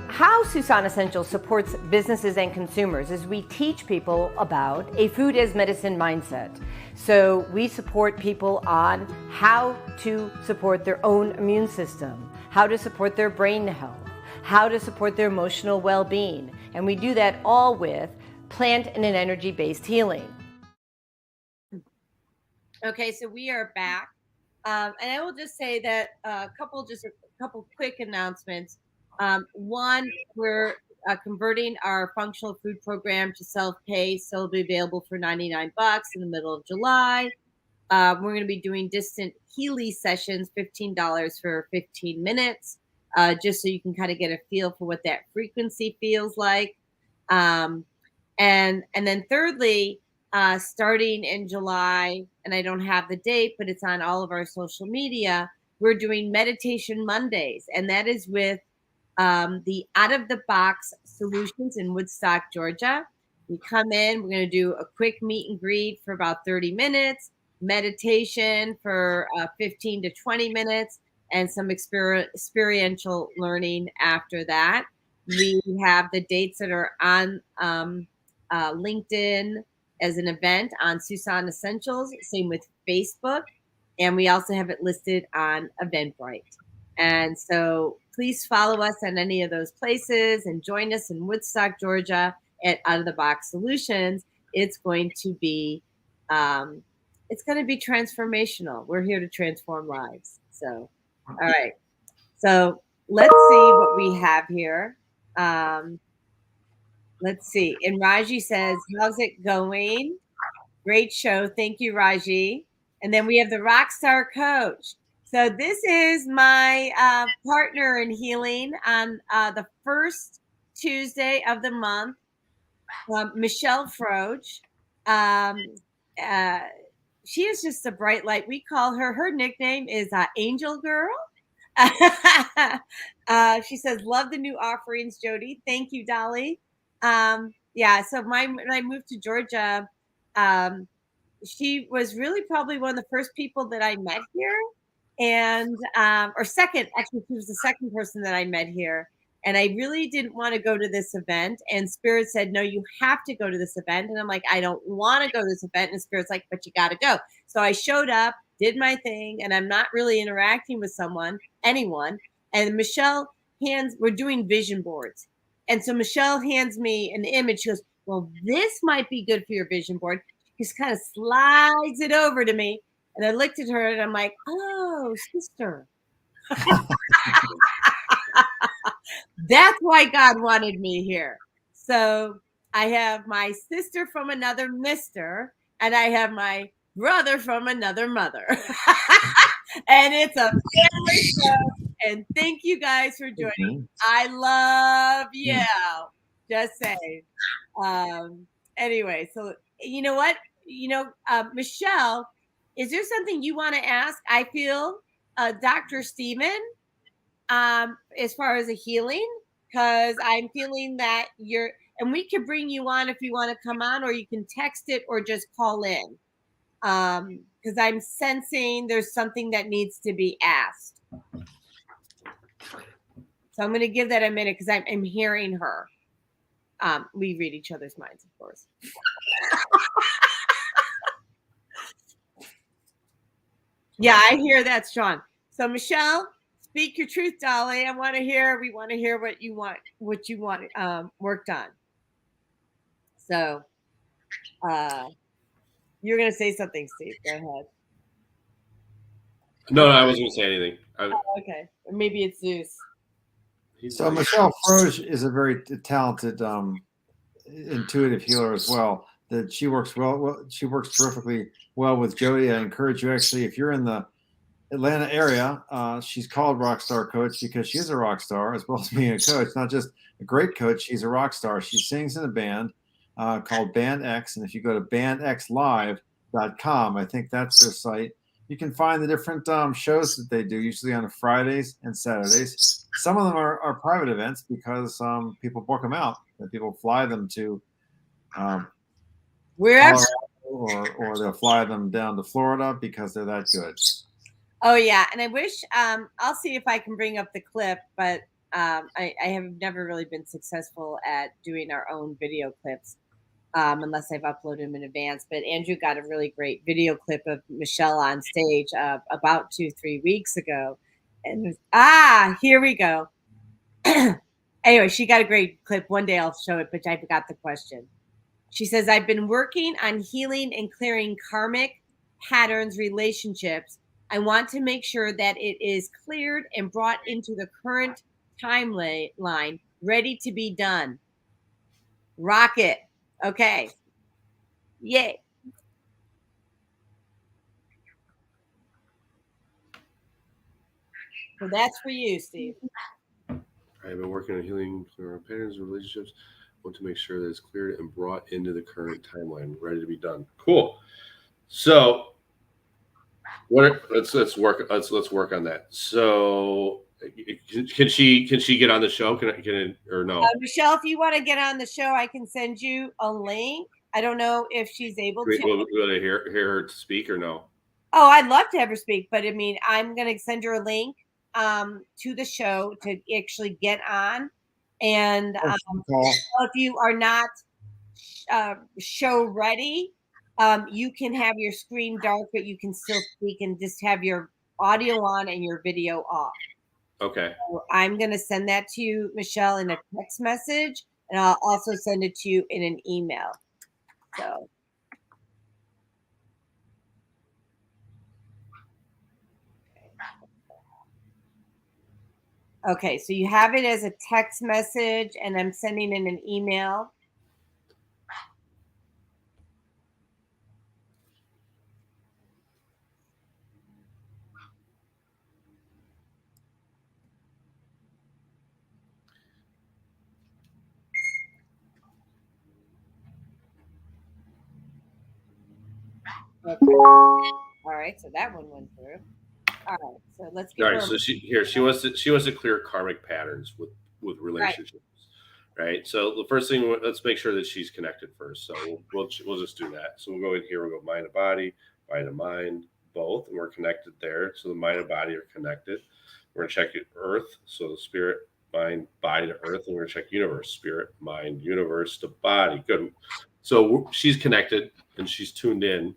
How Suson Essentials supports businesses and consumers is we teach people about a food as medicine mindset. So we support people on how to support their own immune system, how to support their brain health, how to support their emotional well-being. And we do that all with plant and an energy-based healing. Okay, so we are back. And I will just say that a couple quick announcements. One, we're converting our functional food program to self-pay, so it'll be available for $99 in the middle of July. We're going to be doing distant Healy sessions, $15 for 15 minutes, just so you can kind of get a feel for what that frequency feels like. And then thirdly, starting in July, and I don't have the date, but it's on all of our social media, we're doing Meditation Mondays, and that is with the Out of the Box Solutions in Woodstock, Georgia. We come in, we're going to do a quick meet and greet for about 30 minutes, meditation for 15 to 20 minutes, and some experiential learning after that. We have the dates that are on LinkedIn as an event on Susan Essentials, same with Facebook. And we also have it listed on Eventbrite. And so please follow us on any of those places and join us in Woodstock, Georgia at Out of the Box Solutions. It's going to be transformational. We're here to transform lives. So, all right. So let's see what we have here. Let's see. And Raji says, how's it going? Great show. Thank you, Raji. And then we have the Rockstar Coach. So this is my partner in healing on the first Tuesday of the month, Michelle Froge. She is just a bright light. We call her nickname is Angel Girl. She says, love the new offerings, Jodi. Thank you, Dolly. So when I moved to Georgia, she was really probably one of the first people that I met here. And, or second, actually, she was the second person that I met here. And I really didn't want to go to this event. And Spirit said, no, you have to go to this event. And I'm like, I don't want to go to this event. And Spirit's like, but you got to go. So I showed up, did my thing, and I'm not really interacting with anyone. And Michelle we're doing vision boards. And so Michelle hands me an image. She goes, well, this might be good for your vision board. She just kind of slides it over to me. And I looked at her and I'm like, oh, sister. That's why God wanted me here. So I have my sister from another mister, and I have my brother from another mother. And it's a family show. And thank you guys for joining. I love you. Just saying. Anyway, so you know what? Michelle, is there something you want to ask? I feel Dr. Stephen, as far as a healing, because I'm feeling that and we can bring you on if you want to come on, or you can text it or just call in. Because I'm sensing there's something that needs to be asked. So I'm going to give that a minute because I'm hearing her. We read each other's minds, of course. Yeah, I hear that, Sean. So Michelle, speak your truth, Dolly. We want to hear what you want worked on. So you're going to say something, Steve. Go ahead. No, I wasn't going to say anything. Okay. Or maybe it's Zeus. So Michelle Froge is a very talented, intuitive healer as well. That she works she works terrifically well with Jodi. I encourage you, actually, if you're in the Atlanta area, she's called Rockstar Coach because she's a rock star as well as being a coach. Not just a great coach, she's a rock star. She sings in a band called Band X, and if you go to bandxlive.com, I think that's their site, you can find the different shows that they do, usually on Fridays and Saturdays. Some of them are private events because people book them out, and people fly them to wherever, or they'll fly them down to Florida because they're that good. Oh yeah, and I wish I'll see if I can bring up the clip, but I have never really been successful at doing our own video clips unless I've uploaded them in advance. But Andrew got a really great video clip of Michelle on stage about 2-3 weeks ago, and here we go. Anyway, she got a great clip. One day I'll show it, but I forgot the question. She says, I've been working on healing and clearing karmic patterns, relationships. I want to make sure that it is cleared and brought into the current timeline, ready to be done. Rock it. Okay. Yay. So that's for you, Steve. I've been working on healing patterns and relationships. I want to make sure that it's cleared and brought into the current timeline, ready to be done. Cool. So let's work on that. So can she get on the show? Can it or no? Michelle, if you want to get on the show, I can send you a link. I don't know if she's able to. Will I hear her speak or no? Oh, I'd love to have her speak, but I mean, I'm going to send her a link to the show to actually get on. And Call. if you are not show ready, you can have your screen dark, but you can still speak and just have your audio on and your video off. Okay. So I'm going to send that to you, Michelle, in a text message, and I'll also send it to you in an email. So. Okay, so you have it as a text message, and I'm sending in an email. Okay. All right, so that one went through. All right, so let's get. All right, so she wants to clear karmic patterns with relationships, right? So the first thing, let's make sure that she's connected first. So we'll just do that. So we'll go in here. We'll go mind to body, body to mind, both, and we're connected there. So the mind and body are connected. We're gonna check Earth, so the spirit, mind, body to Earth, and we're gonna check universe, spirit, mind, universe to body. Good. So she's connected and she's tuned in,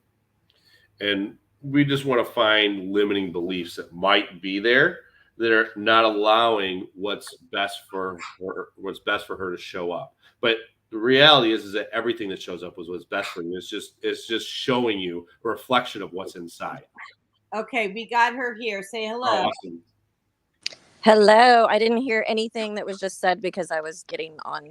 and we just want to find limiting beliefs that might be there that are not allowing what's best for her to show up. But the reality is that everything that shows up was what's best for you. It's just showing you a reflection of what's inside. Okay, we got her here. Say hello. Oh, awesome. Hello. I didn't hear anything that was just said because I was getting on.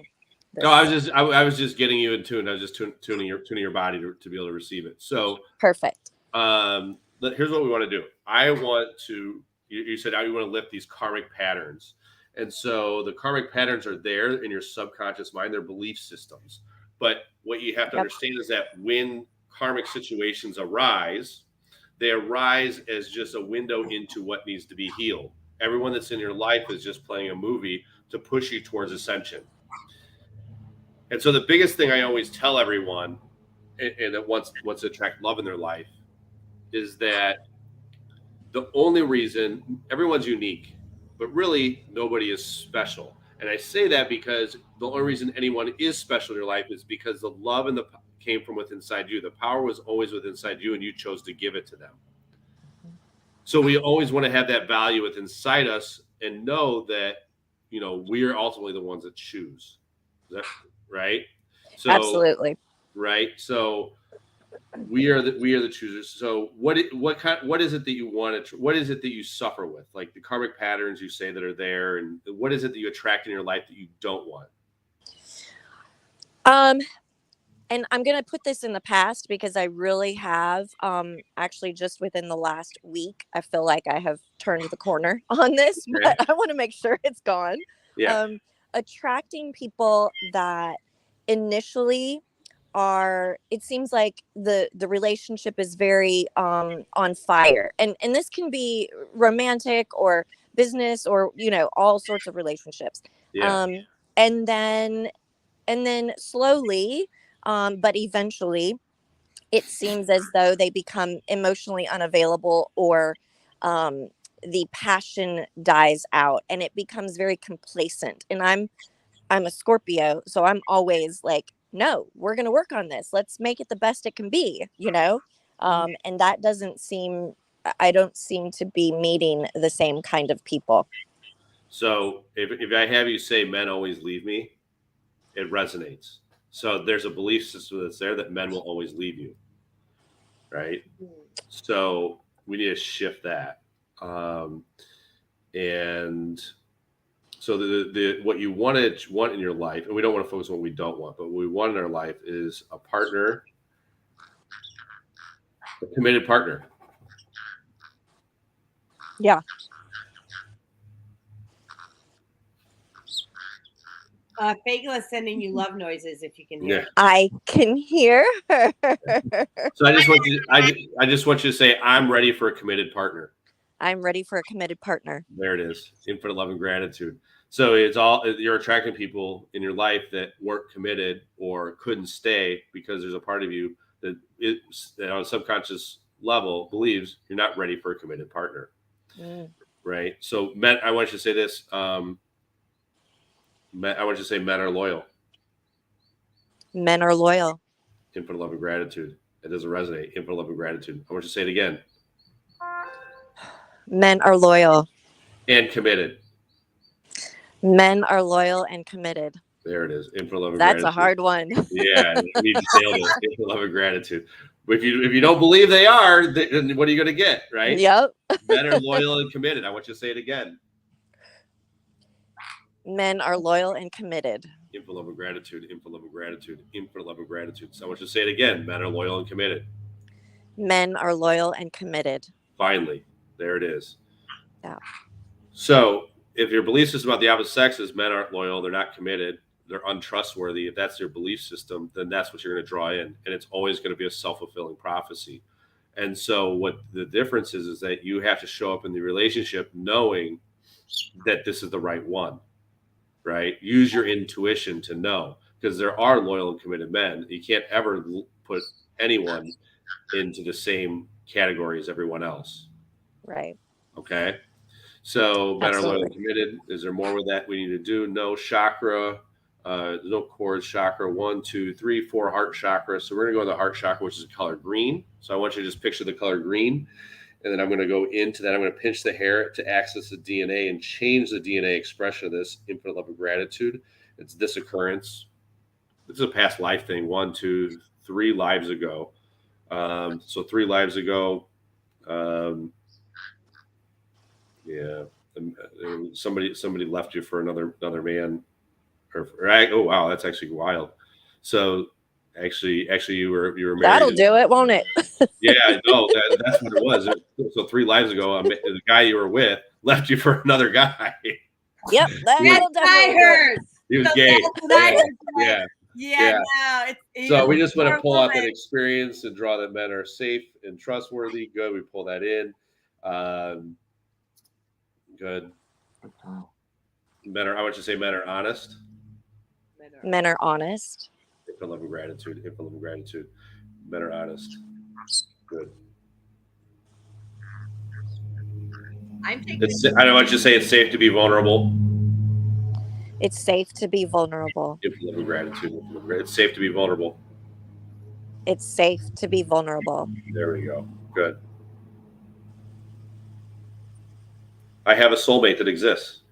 This. No, I was just getting you in tune. I was just tuning your body to be able to receive it. So perfect. Here's what we want to do. I want to. You said how you want to lift these karmic patterns, and so the karmic patterns are there in your subconscious mind. They're belief systems. But what you have to understand is that when karmic situations arise, they arise as just a window into what needs to be healed. Everyone that's in your life is just playing a movie to push you towards ascension. And so the biggest thing I always tell everyone, and that wants to attract love in their life, is that the only reason everyone's unique, but really nobody is special. And I say that because the only reason anyone is special in your life is because the love and the came from within inside you. The power was always within inside you, and you chose to give it to them. So we always want to have that value within inside us and know that, we are ultimately the ones that choose. Is that right? So absolutely. Right. So we are the choosers. So what is it that you want to, what is it that you suffer with? Like the karmic patterns you say that are there, and what is it that you attract in your life that you don't want? And I'm going to put this in the past because I really have, actually just within the last week, I feel like I have turned the corner on this, but I want to make sure it's gone. Yeah. Attracting people that initially are, it seems like the relationship is very on fire, and this can be romantic or business or all sorts of relationships. And then slowly, but eventually it seems as though they become emotionally unavailable, or the passion dies out and it becomes very complacent. And I'm a Scorpio, so I'm always like, no, we're going to work on this. Let's make it the best it can be, and that I don't seem to be meeting the same kind of people. So if I have you say men always leave me, it resonates. So there's a belief system that's there that men will always leave you. Right. So we need to shift that. And so the what you want in your life, and we don't want to focus on what we don't want, but what we want in our life is a partner, a committed partner. Yeah. Fagel is sending you love noises if you can hear. Yeah. I can hear her. So I just want you to say, I'm ready for a committed partner. I'm ready for a committed partner. There it is. Infinite love and gratitude. So you're attracting people in your life that weren't committed or couldn't stay because there's a part of you that on a subconscious level believes you're not ready for a committed partner. right? So men, I want you to say this. I want you to say men are loyal. Men are loyal. Infinite love and gratitude. It doesn't resonate. Infinite love and gratitude. I want you to say it again. Men are loyal. And committed. Men are loyal and committed. There it is. Infinite love and That's gratitude. a hard one. Yeah, you just nailed it. Infinite love and gratitude. If you don't believe they are, then what are you going to get, right? Yep. Men are loyal and committed. I want you to say it again. Men are loyal and committed. Infinite love and gratitude. Infinite love and gratitude. Infinite love and gratitude. So I want you to say it again. Men are loyal and committed. Men are loyal and committed. Finally, there it is. Yeah. So if your belief system about the opposite sex is men aren't loyal, they're not committed, they're untrustworthy, if that's your belief system, then that's what you're going to draw in. And it's always going to be a self-fulfilling prophecy. And so what the difference is that you have to show up in the relationship knowing that this is the right one, right? Use your intuition to know, because there are loyal and committed men. You can't ever put anyone into the same category as everyone else. Right. Okay. So men are loyal and Absolutely. committed. Is there more with that we need to do? No. Chakra, no cords, chakra, 1, 2, 3, 4 heart chakra. So we're going to go to the heart chakra, which is the color green. So I want you to just picture the color green. And then I'm going to go into that. I'm going to pinch the hair to access the DNA and change the DNA expression of this infinite love of gratitude. It's this occurrence. This is a past life thing. 1, 2, 3 lives ago. So 3 lives ago. Yeah, somebody left you for another man, oh wow, that's actually wild. So actually you were married. That'll do it, won't it? Yeah, no, that's what it was. So 3 lives ago, the guy you were with left you for another guy. Yep, that'll definitely do it. He was So gay. that's what I heard. Yeah. Yeah, no, it's So we just want to pull out that woman. experience and draw that men are safe and trustworthy. Good, we pull that in. Good. Men are, I want you to say men are honest. Men are honest. Infinite love and gratitude. Infinite love and gratitude. Men are honest. Good. I'm taking I don't want you to say it's safe to be vulnerable. It's safe to be vulnerable. Infinite love and gratitude. It's safe to be vulnerable. It's safe to be vulnerable. There we go. Good. I have a soulmate that exists.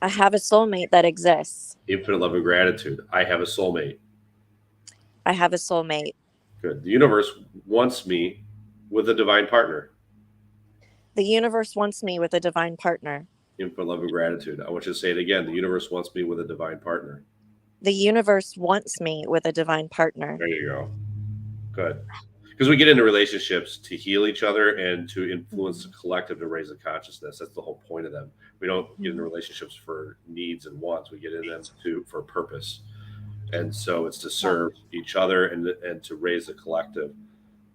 I have a soulmate that exists. Infinite love and gratitude. I have a soulmate. I have a soulmate. Good. The universe wants me with a divine partner. The universe wants me with a divine partner. Infinite love and gratitude. I want you to say it again. The universe wants me with a divine partner. The universe wants me with a divine partner. There you go. Good. Because we get into relationships to heal each other and to influence the collective to raise the consciousness. That's the whole point of them. We don't get into relationships for needs and wants. We get in them for purpose. And so it's to serve each other and to raise the collective.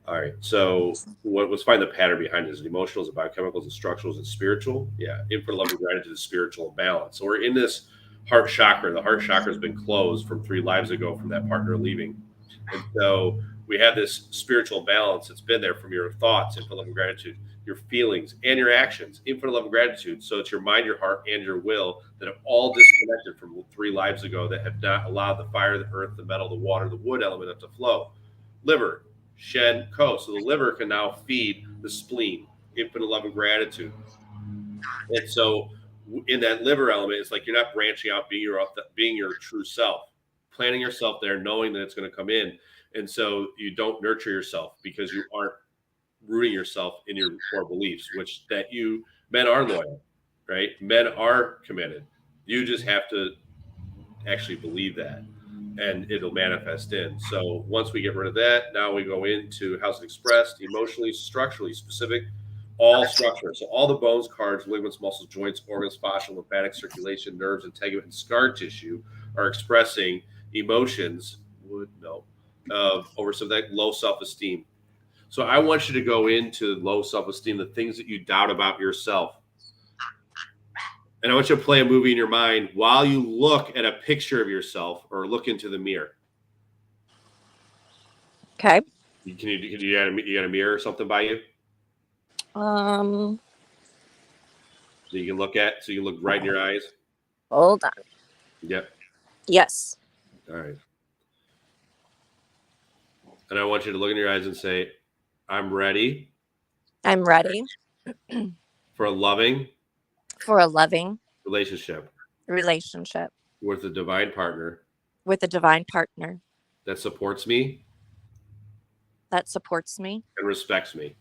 All right. So let's find the pattern behind it. Is it emotional? Is it biochemical? Is it structural? Is it spiritual? Yeah. Infinite love and gratitude is spiritual balance. So we're in this heart chakra. The heart chakra has been closed from 3 lives ago from that partner leaving. And so we have this spiritual balance that's been there from your thoughts, infinite love and gratitude, your feelings and your actions, infinite love and gratitude. So it's your mind, your heart, and your will that have all disconnected from 3 lives ago that have not allowed the fire, the earth, the metal, the water, the wood element to flow. Liver, Shen, Ko. So the liver can now feed the spleen, infinite love and gratitude. And so in that liver element, it's like you're not branching out, being your true self, planting yourself there, knowing that it's going to come in. And so you don't nurture yourself because you aren't rooting yourself in your core beliefs, which that men are loyal, right? Men are committed. You just have to actually believe that and it'll manifest in. So once we get rid of that, now we go into how's it expressed emotionally, structurally, specific, all structure. So all the bones, cards, ligaments, muscles, joints, organs, fascia, lymphatic circulation, nerves, integument, and scar tissue are expressing emotions over something like low self-esteem. So I want you to go into low self-esteem, the things that you doubt about yourself. And I want you to play a movie in your mind while you look at a picture of yourself or look into the mirror. Okay. You got a mirror or something by you? that you can look at, so you look right in your eyes? Hold on. Yep. Yes. All right. And I want you to look in your eyes and say, I'm ready I'm ready for a loving for a loving relationship relationship with a divine partner with a divine partner that supports me that supports me and respects me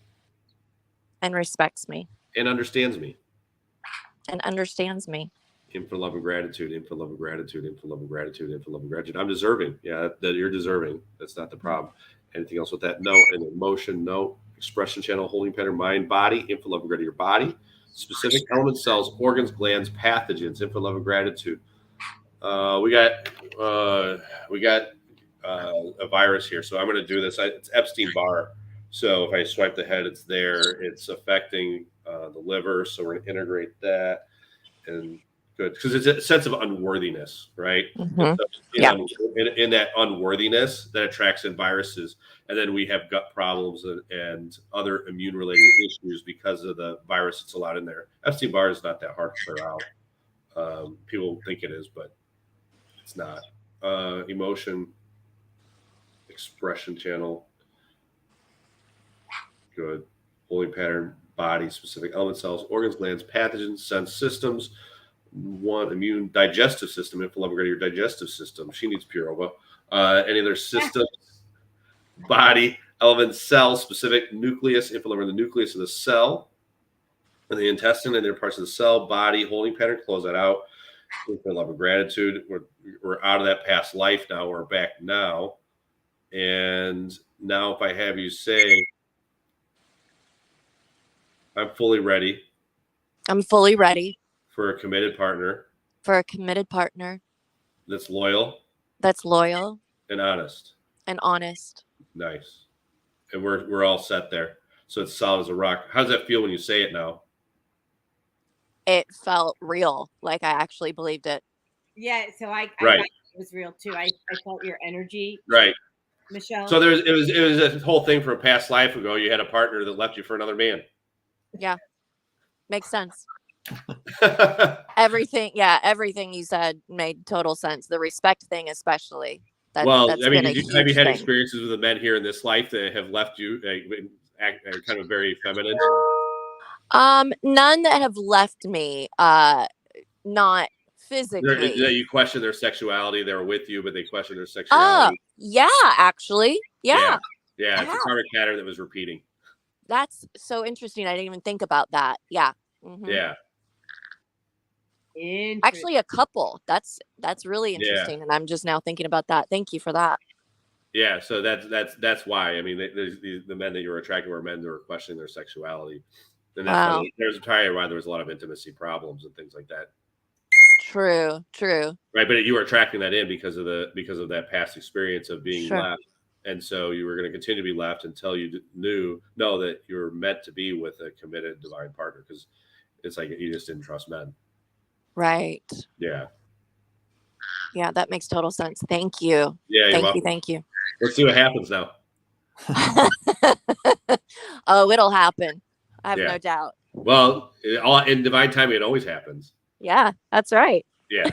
and respects me and understands me. and understands me. Infinite love and gratitude, infinite love and gratitude, infinite love and gratitude, infinite love and gratitude. I'm deserving. Yeah, that you're deserving. That's not the problem. Anything else with that? No. And emotion, no. Expression channel, holding pattern, mind, body, infinite love and gratitude, your body, specific elements, cells, organs, glands, pathogens, infinite love and gratitude. We got a virus here, so I'm going to do this. It's Epstein-Barr. So if I swipe the head, it's there. It's affecting the liver. So we're going to integrate that. And good, because it's a sense of unworthiness, right? Mhm. In that unworthiness that attracts in viruses, and then we have gut problems and other immune-related issues because of the virus that's allowed in there. Epstein-Barr is not that hard to clear out. People think it is, but it's not. Emotion, expression channel, good. Holding pattern, body, specific element, cells, organs, glands, pathogens, sense systems. One, immune, digestive system, if love your digestive system. She needs Purova. Any other systems, body, element, cell, specific nucleus, if the nucleus of the cell, and the intestine, and their parts of the cell, body, holding pattern, close that out. Infinite love and gratitude. We're out of that past life now. We're back now. And now if I have you say, I'm fully ready. I'm fully ready For a committed partner. for a committed partner That's loyal. that's loyal And honest. and honest. Nice. And we're all set there. So it's solid as a rock. How does that feel when you say it now? It felt real, like I actually believed it. Yeah, so I Right. thought it was real too. I felt your energy, Right. Michelle. So it was a whole thing from a past life ago. You had a partner that left you for another man. Yeah. Makes sense. Everything you said made total sense. The respect thing, especially. That's I mean, been have you had thing. experiences with the men here in this life that have left you kind of very feminine? None that have left me. Not physically. That you question their sexuality. They were with you, but they question their sexuality. Yeah, actually. Yeah. Yeah. It's a karmic pattern that was repeating. That's so interesting. I didn't even think about that. Yeah. Mm-hmm. Yeah. Actually, a couple. That's really interesting, and I'm just now thinking about that. Thank you for that. Yeah, so that's why. I mean, the men that you were attracted were men that were questioning their sexuality, and that's why there's probably why there was a lot of intimacy problems and things like that. True. Right, but you were attracting that in because of that past experience of being left, and so you were going to continue to be left until you know that you were meant to be with a committed divine partner, because it's like you just didn't trust men. Right. Yeah. Yeah, that makes total sense. Thank you. Yeah, thank you. Let's see what happens now. Oh, it'll happen. I have no doubt. Well, in divine timing, it always happens. Yeah, that's right. Yeah.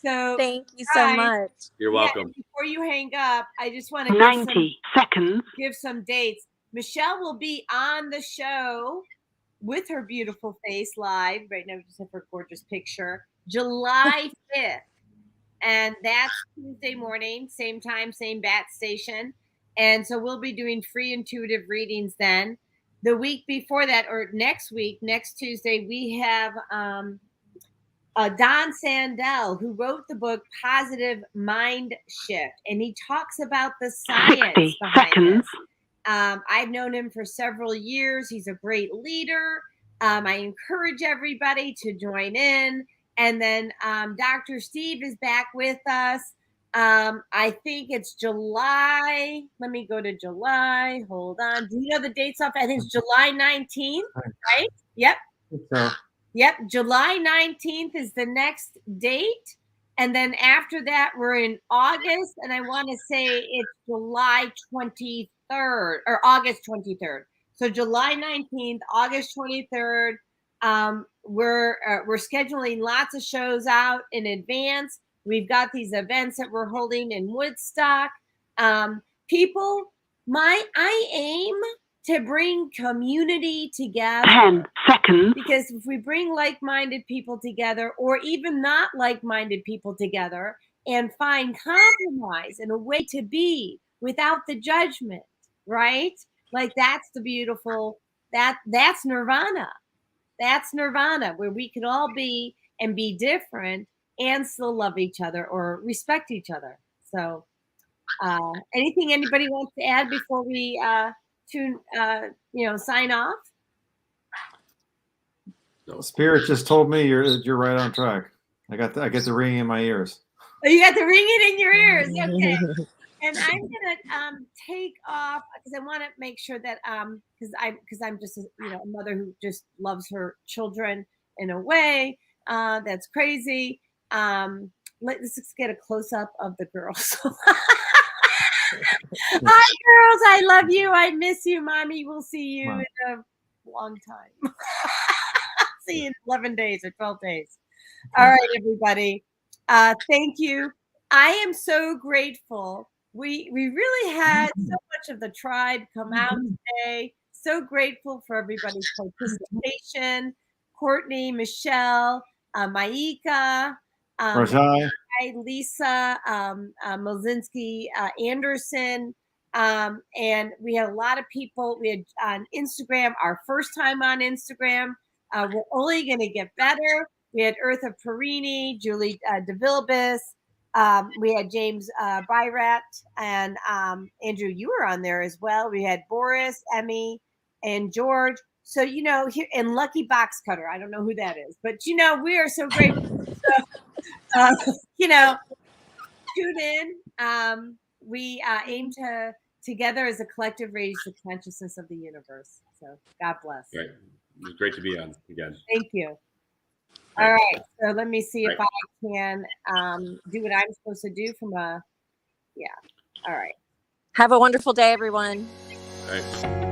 So thank you so much. You're welcome. Before you hang up, I just want to 90 seconds. Give some dates. Michelle will be on the show with her beautiful face live right now. We just have her gorgeous picture. July 5th. And that's Tuesday morning, same time, same bat station. And so we'll be doing free intuitive readings then. The week before that, or next week, next Tuesday, we have Don Sandell, who wrote the book Positive Mind Shift. And he talks about the science 60 behind seconds. this. I've known him for several years. He's a great leader. I encourage everybody to join in. And then Dr. Steve is back with us. I think it's July. Let me go to July. Hold on. Do you know the dates off? I think it's July 19th, right? Yep. Yep. July 19th is the next date. And then after that, we're in August. And I want to say it's July 23rd or August 23rd. So July 19th, August 23rd. We're scheduling lots of shows out in advance. We've got these events that we're holding in Woodstock. People, I aim to bring community together. 10 seconds. Because if we bring like-minded people together, or even not like-minded people together, and find compromise and a way to be without the judgment, right? Like that's the beautiful, that's nirvana. That's nirvana, where we can all be and be different and still love each other or respect each other. So anything anybody wants to add before we sign off? Spirit just told me you're right on track. I get the ringing in my ears. Oh, you got the ringing in your ears. Okay. And I'm gonna take off because I want to make sure that because I'm just a mother who just loves her children in a way that's crazy. Let's just get a close up of the girls. Hi, girls. I love you. I miss you, mommy. We'll see you in a long time. See you in 11 days or 12 days. All right, everybody. Thank you. I am so grateful. We really had so much of the tribe come out today. So grateful for everybody's participation. Courtney, Michelle, Maika, Rajai, Lisa, Mozinski, Anderson. And we had a lot of people. We had on Instagram, our first time on Instagram. We're only going to get better. We had Eartha Perini, Julie DeVilbiss. We had James Byrat, and Andrew, you were on there as well. We had Boris, Emmy, and George. So, here, and Lucky Box Cutter. I don't know who that is, but, we are so grateful. So, tune in. We aim to, together as a collective, raise the consciousness of the universe. So God bless. Right. It was great to be on again. Thank you. All right. So let me see if I can do what I'm supposed to do from a, yeah. All right. Have a wonderful day, everyone. All right.